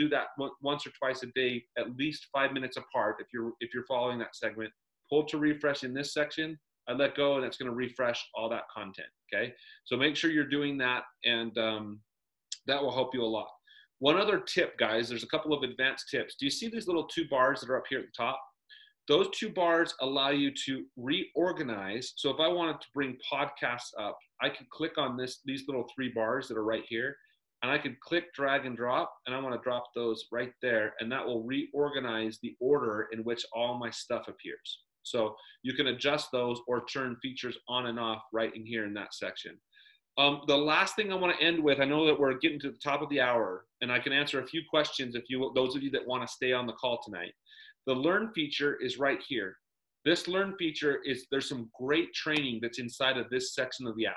Speaker 3: that once or twice a day, at least 5 minutes apart. If you're following that segment, pull to refresh in this section, I let go, and it's going to refresh all that content. Okay, so make sure you're doing that, and that will help you a lot. One other tip, guys, there's a couple of advanced tips. Do you see these little 2 bars that are up here at the top? Those 2 bars allow you to reorganize. So if I wanted to bring podcasts up, I could click on these little 3 bars that are right here, and I could click, drag, and drop, and I want to drop those right there, and that will reorganize the order in which all my stuff appears. So you can adjust those or turn features on and off right in here in that section. The last thing I want to end with, I know that we're getting to the top of the hour, and I can answer a few questions those of you that want to stay on the call tonight. The Learn feature is right here. This Learn feature there's some great training that's inside of this section of the app.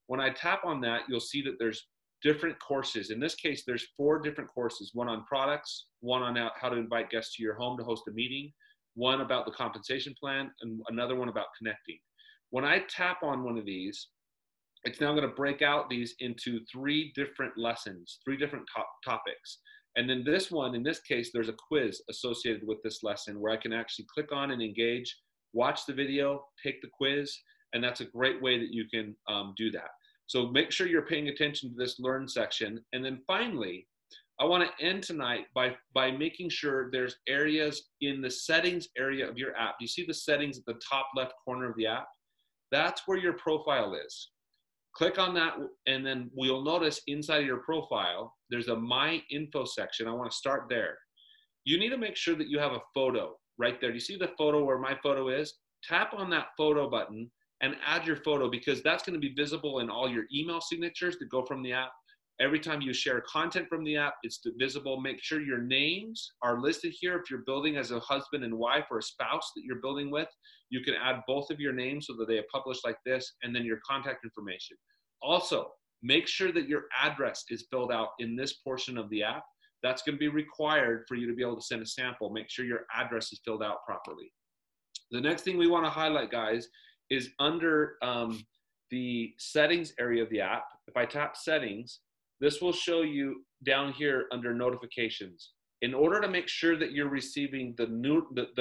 Speaker 3: When I tap on that, you'll see that there's different courses. In this case, there's 4 different courses, one on products, one on how to invite guests to your home to host a meeting, one about the compensation plan, and another one about connecting. When I tap on one of these, it's now going to break out these into 3 different lessons, 3 different topics. And then this one, in this case, there's a quiz associated with this lesson where I can actually click on and engage, watch the video, take the quiz, and that's a great way that you can do that. So make sure you're paying attention to this Learn section. And then finally, I want to end tonight by making sure there's areas in the settings area of your app. Do you see the settings at the top left corner of the app? That's where your profile is. Click on that, and then we'll notice inside of your profile, there's a My Info section. I want to start there. You need to make sure that you have a photo right there. Do you see the photo where my photo is? Tap on that photo button and add your photo, because that's going to be visible in all your email signatures that go from the app, Every time you share content from the app, it's visible. Make sure your names are listed here. If you're building as a husband and wife or a spouse that you're building with, you can add both of your names so that they are published like this, and then your contact information. Also, make sure that your address is filled out in this portion of the app. That's going to be required for you to be able to send a sample. Make sure your address is filled out properly. The next thing we want to highlight, guys, is under the settings area of the app. If I tap settings, this will show you down here under notifications. In order to make sure that you're receiving the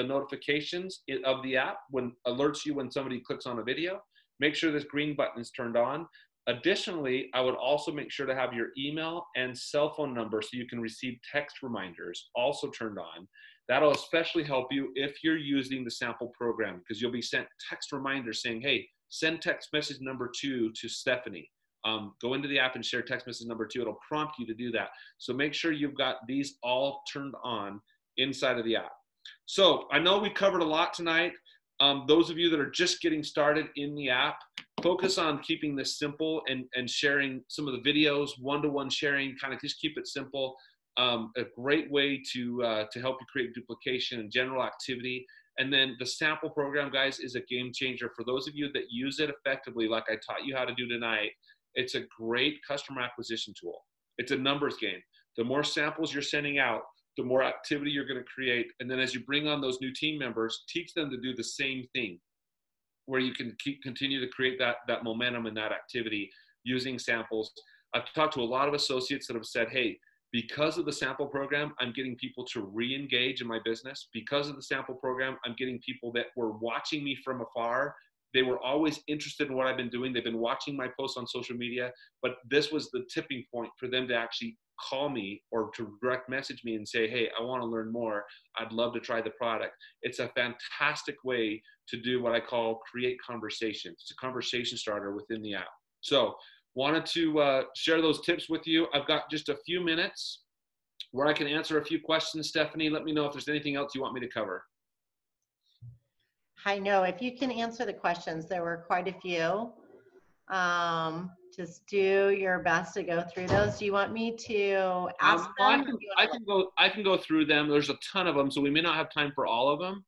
Speaker 3: notifications of the app when alerts you when somebody clicks on a video, make sure this green button is turned on. Additionally, I would also make sure to have your email and cell phone number so you can receive text reminders also turned on. That'll especially help you if you're using the sample program, because you'll be sent text reminders saying, hey, send text message number 2 to Stephanie. Go into the app and share text message number 2. It'll prompt you to do that. So make sure you've got these all turned on inside of the app. So I know we covered a lot tonight. Those of you that are just getting started in the app, focus on keeping this simple and sharing some of the videos, one-to-one sharing, kind of just keep it simple. A great way to help you create duplication and general activity. And then the sample program, guys, is a game changer. For those of you that use it effectively, like I taught you how to do tonight, it's a great customer acquisition tool. It's a numbers game. The more samples you're sending out, the more activity you're going to create. And then as you bring on those new team members, teach them to do the same thing, where you can continue to create that momentum and that activity using samples. I've talked to a lot of associates that have said, hey, because of the sample program, I'm getting people to re-engage in my business. Because of the sample program, I'm getting people that were watching me from afar. They were always interested in what I've been doing. They've been watching my posts on social media, but this was the tipping point for them to actually call me or to direct message me and say, hey, I want to learn more. I'd love to try the product. It's a fantastic way to do what I call create conversations. It's a conversation starter within the app. So wanted to share those tips with you. I've got just a few minutes where I can answer a few questions. Stephanie, let me know if there's anything else you want me to cover.
Speaker 1: I know if you can answer the questions, there were quite a few. Just do your best to go through those. Do you want me to ask them?
Speaker 3: I can go through them. There's a ton of them, so we may not have time for all of them.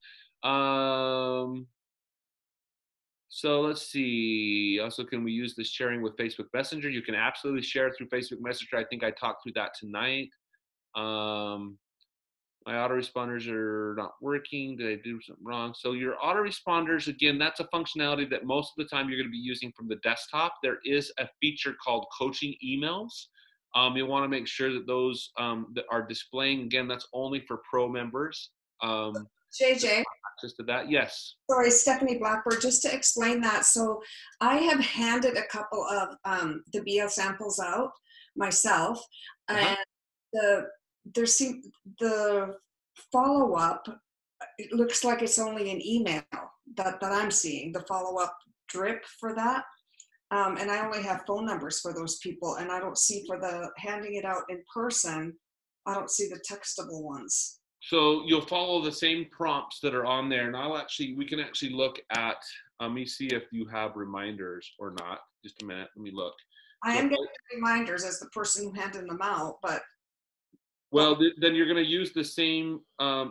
Speaker 3: So let's see. Also, can we use this sharing with Facebook Messenger? You can absolutely share through Facebook Messenger. I think I talked through that tonight. My autoresponders are not working. Did I do something wrong? So your autoresponders, again, that's a functionality that most of the time you're going to be using from the desktop. There is a feature called coaching emails. You want to make sure that those that are displaying, again, that's only for pro members.
Speaker 2: JJ.
Speaker 3: Access to that, yes.
Speaker 2: Sorry, Stephanie Blackbird, just to explain that. So I have handed a couple of the BL samples out myself, and the follow-up, it looks like it's only an email that I'm seeing, the follow-up drip for that. And I only have phone numbers for those people, and I don't see for the handing it out in person, I don't see the textable ones.
Speaker 3: So you'll follow the same prompts that are on there, and we can actually look at, let me see if you have reminders or not. Just a minute, let me look.
Speaker 2: I am getting reminders as the person who handed them out, but.
Speaker 3: Well, then you're going to use the same,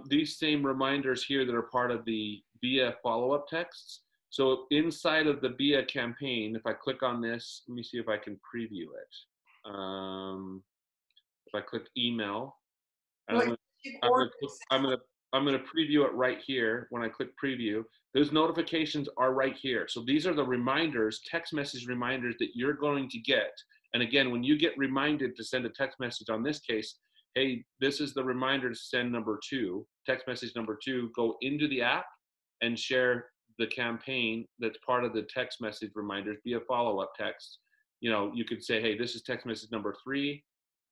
Speaker 3: these same reminders here that are part of the BIA follow-up texts. So inside of the BIA campaign, if I click on this, let me see if I can preview it. If I click email, I'm going to preview it right here. When I click preview, those notifications are right here. So these are the reminders, text message reminders that you're going to get. And again, when you get reminded to send a text message, on this case, hey, this is the reminder to send number 2, text message number 2, go into the app and share the campaign that's part of the text message reminders via follow-up text. You know, you could say, hey, this is text message number 3,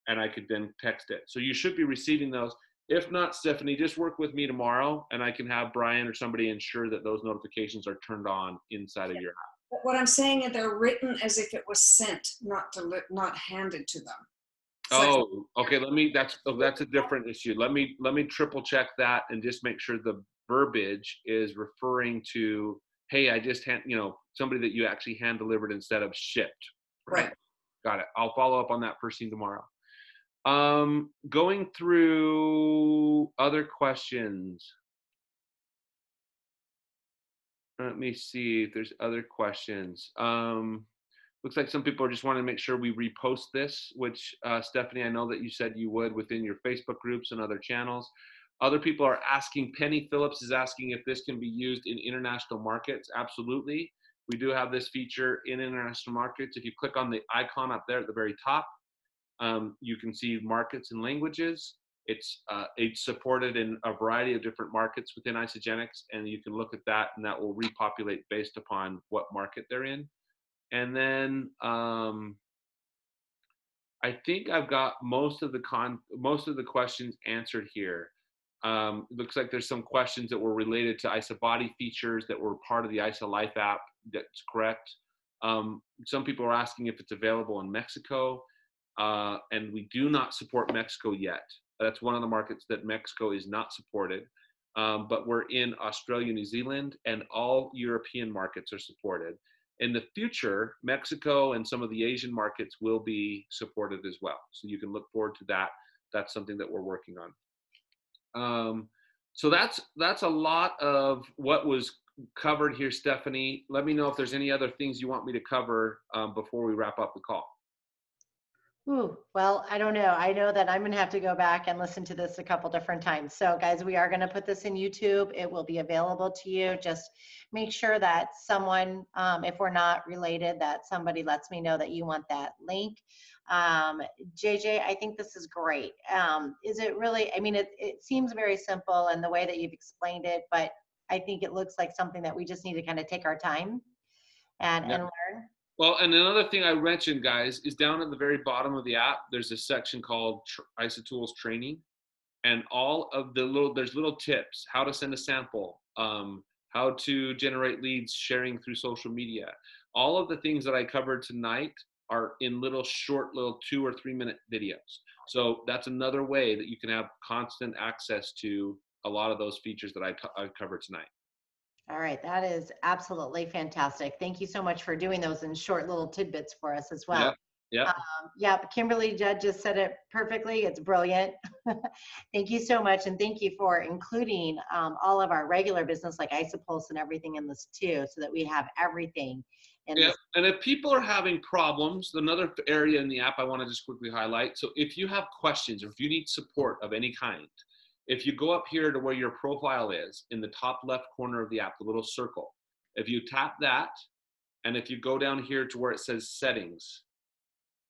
Speaker 3: and I could then text it. So you should be receiving those. If not, Stephanie, just work with me tomorrow, and I can have Brian or somebody ensure that those notifications are turned on inside of your app.
Speaker 2: What I'm saying is they're written as if it was sent, not handed to them.
Speaker 3: Oh, okay. That's a different issue. Let me triple check that and just make sure the verbiage is referring to, hey, I just somebody that you actually hand delivered instead of shipped.
Speaker 2: Right.
Speaker 3: Got it. I'll follow up on that first thing tomorrow. Going through other questions. Let me see if there's other questions. Looks like some people are just wanting to make sure we repost this, which Stephanie, I know that you said you would within your Facebook groups and other channels. Other people are asking, Penny Phillips is asking if this can be used in international markets. Absolutely. We do have this feature in international markets. If you click on the icon up there at the very top, you can see markets and languages. It's supported in a variety of different markets within Isagenix, and you can look at that, and that will repopulate based upon what market they're in. And then I think I've got most of the questions answered here. It looks like there's some questions that were related to ISA body features that were part of the ISA Life app. That's correct. Some people are asking if it's available in Mexico, and we do not support Mexico yet. That's one of the markets that Mexico is not supported, but we're in Australia, New Zealand, and all European markets are supported. In the future, Mexico and some of the Asian markets will be supported as well. So you can look forward to that. That's something that we're working on. So that's a lot of what was covered here, Stephanie. Let me know if there's any other things you want me to cover before we wrap up the call.
Speaker 1: Ooh, well, I don't know. I know that I'm going to have to go back and listen to this a couple different times. So guys, we are going to put this in YouTube. It will be available to you. Just make sure that someone, if we're not related, that somebody lets me know that you want that link. JJ, I think this is great. Is it really, I mean, it seems very simple in the way that you've explained it, but I think it looks like something that we just need to kind of take our time and learn.
Speaker 3: Well, and another thing I mentioned, guys, is down at the very bottom of the app, there's a section called ISA Tools Training, and all of the there's little tips, how to send a sample, how to generate leads, sharing through social media. All of the things that I covered tonight are in short 2 or 3 minute videos. So that's another way that you can have constant access to a lot of those features that I covered tonight.
Speaker 1: All right, that is absolutely fantastic. Thank you so much for doing those in short little tidbits for us as well.
Speaker 3: Yeah.
Speaker 1: Yeah, Kimberly Judd just said it perfectly. It's brilliant. Thank you so much, and thank you for including all of our regular business like IsaPulse and everything in this too, so that we have everything in this.
Speaker 3: And if people are having problems, another area in the app I want to just quickly highlight. So if you have questions or if you need support of any kind, if you go up here to where your profile is in the top left corner of the app, the little circle, if you tap that, and if you go down here to where it says settings,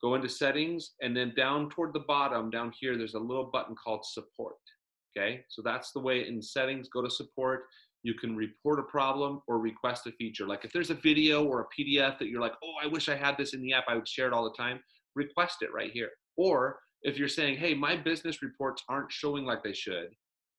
Speaker 3: go into settings, and then down toward the bottom down here, there's a little button called support. Okay, so that's the way in settings, go to support. You can report a problem or request a feature. Like if there's a video or a PDF that you're like, oh, I wish I had this in the app, I would share it all the time, request it right here. Or if you're saying, hey, my business reports aren't showing like they should,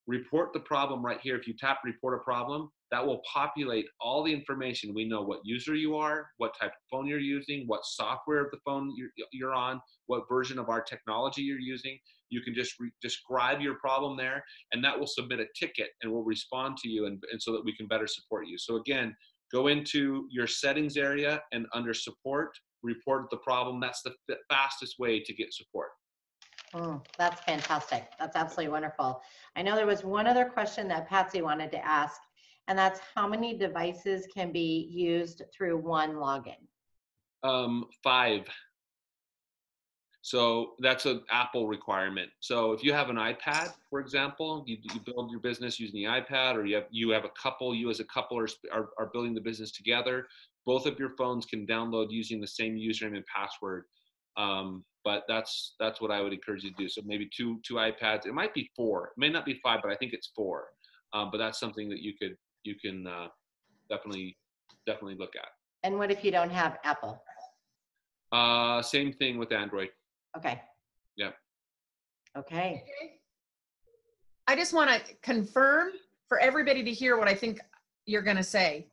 Speaker 3: report the problem right here. If you tap report a problem, that will populate all the information. We know what user you are, what type of phone you're using, what software of the phone you're on, what version of our technology you're using. You can just describe your problem there, and that will submit a ticket and we'll respond to you, and so that we can better support you. So again, go into your settings area and under support, report the problem. That's the fastest way to get support.
Speaker 1: That's fantastic. That's absolutely wonderful. I know there was one other question that Patsy wanted to ask, and that's how many devices can be used through one login?
Speaker 3: 5. So that's an Apple requirement. So if you have an iPad, for example, you build your business using the iPad, or you have a couple, you as a couple are building the business together, both of your phones can download using the same username and password. But that's what I would encourage you to do. So maybe two iPads. It might be 4. It may not be 5, but I think it's 4. But that's something that you can definitely look at.
Speaker 1: And what if you don't have Apple?
Speaker 3: Same thing with Android.
Speaker 1: Okay.
Speaker 3: Yeah.
Speaker 1: Okay.
Speaker 4: I just want to confirm for everybody to hear what I think you're going to say.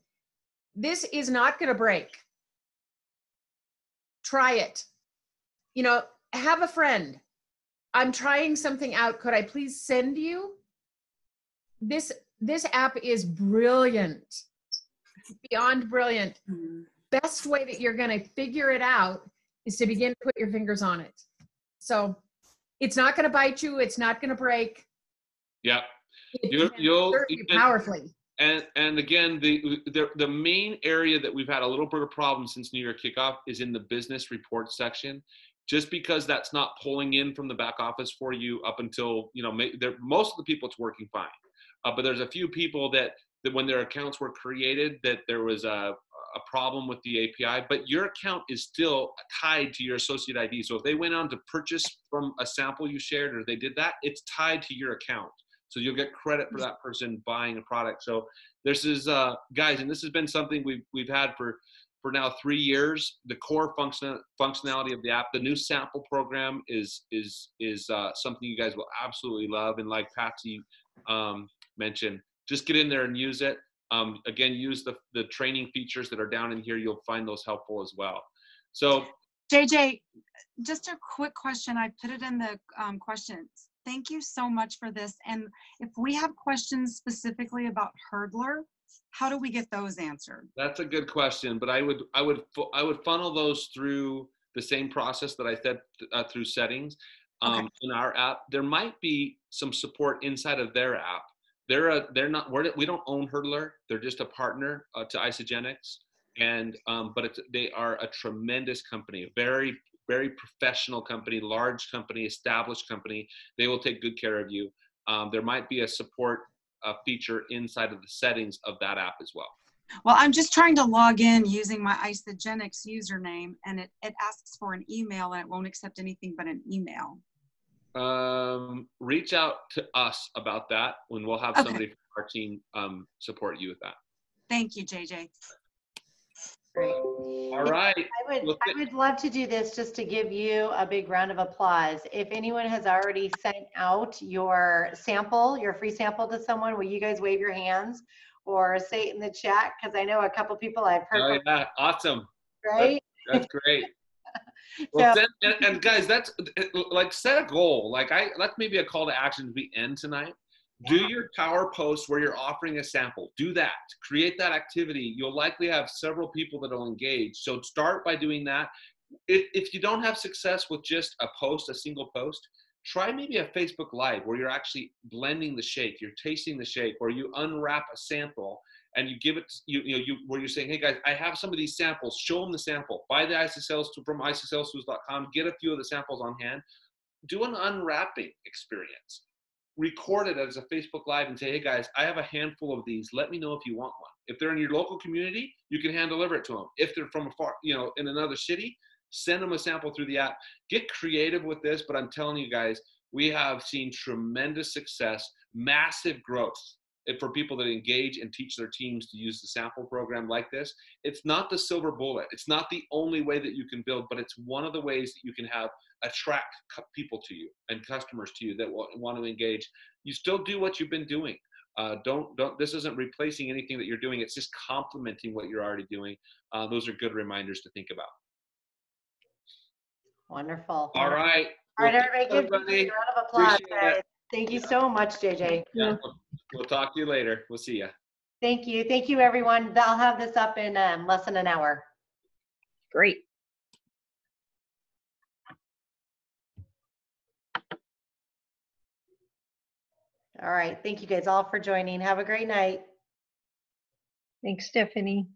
Speaker 4: This is not going to break. Try it. You know, have a friend. I'm trying something out. Could I please send you? This app is brilliant. It's beyond brilliant. Best way that you're going to figure it out is to begin to put your fingers on it. So it's not going to bite you. It's not going to break.
Speaker 3: Yeah.
Speaker 4: It can serve you powerfully.
Speaker 3: And again, the main area that we've had a little bit of problem since New Year kickoff is in the business report section. Just because that's not pulling in from the back office for you up until, most of the people it's working fine. But there's a few people that when their accounts were created, that there was a problem with the API, but your account is still tied to your associate ID. So if they went on to purchase from a sample you shared, or they did that, it's tied to your account. So you'll get credit for that person buying a product. So this is, guys, and this has been something we've had for now 3 years. The core functionality of the app, the new sample program is something you guys will absolutely love. And like Patsy mentioned, just get in there and use it. Again, use the training features that are down in here. You'll find those helpful as well. So
Speaker 5: JJ, just a quick question. I put it in the questions. Thank you so much for this. And if we have questions specifically about Hurdler, how do we get those answered?
Speaker 3: That's a good question, but I would funnel those through the same process that I said through settings in our app. There might be some support inside of their app. We don't own Hurdler. They're just a partner to Isagenix, and but they are a tremendous company, a very, very professional company, large company, established company. They will take good care of you. There might be a support feature inside of the settings of that app as well.
Speaker 5: Well, I'm just trying to log in using my Isagenix username, and it asks for an email, and it won't accept anything but an email.
Speaker 3: Reach out to us about that when we'll have somebody from our team support you with that.
Speaker 5: Thank you, JJ.
Speaker 1: Great.
Speaker 3: All right.
Speaker 1: I would love to do this just to give you a big round of applause. If anyone has already sent out your sample, your free sample to someone, will you guys wave your hands or say it in the chat? Because I know a couple people I've heard.
Speaker 3: Oh, yeah. Awesome.
Speaker 1: Right?
Speaker 3: That's great. Well, and guys, that's like, set a goal. That's maybe a call to action as we end tonight. Do your power post where you're offering a sample. Do that. Create that activity. You'll likely have several people that will engage. So start by doing that. If you don't have success with just a single post, try maybe a Facebook Live where you're actually blending the shake. You're tasting the shake, or you unwrap a sample and you give it, where you're saying, hey guys, I have some of these samples. Show them the sample. Buy the ISOsales from ISOsalestools.com. Get a few of the samples on hand. Do an unwrapping experience. Record it as a Facebook Live and say, hey guys, I have a handful of these. Let me know if you want one. If they're in your local community, you can hand deliver it to them. If they're from afar, in another city, send them a sample through the app. Get creative with this, but I'm telling you guys, we have seen tremendous success, massive growth for people that engage and teach their teams to use the sample program like this. It's not the silver bullet. It's not the only way that you can build, but it's one of the ways that you can attract people to you and customers to you that want to engage. You still do what you've been doing. This isn't replacing anything that you're doing. It's just complementing what you're already doing. Those are good reminders to think about.
Speaker 1: Wonderful.
Speaker 3: All right.
Speaker 1: All right, everybody, give me a round of applause, guys. Thank you so much, JJ.
Speaker 3: Yeah, we'll talk to you later. We'll see you.
Speaker 1: Thank you. Thank you, everyone. I'll have this up in less than an hour.
Speaker 4: Great.
Speaker 1: All right. Thank you guys all for joining. Have a great night.
Speaker 6: Thanks, Stephanie.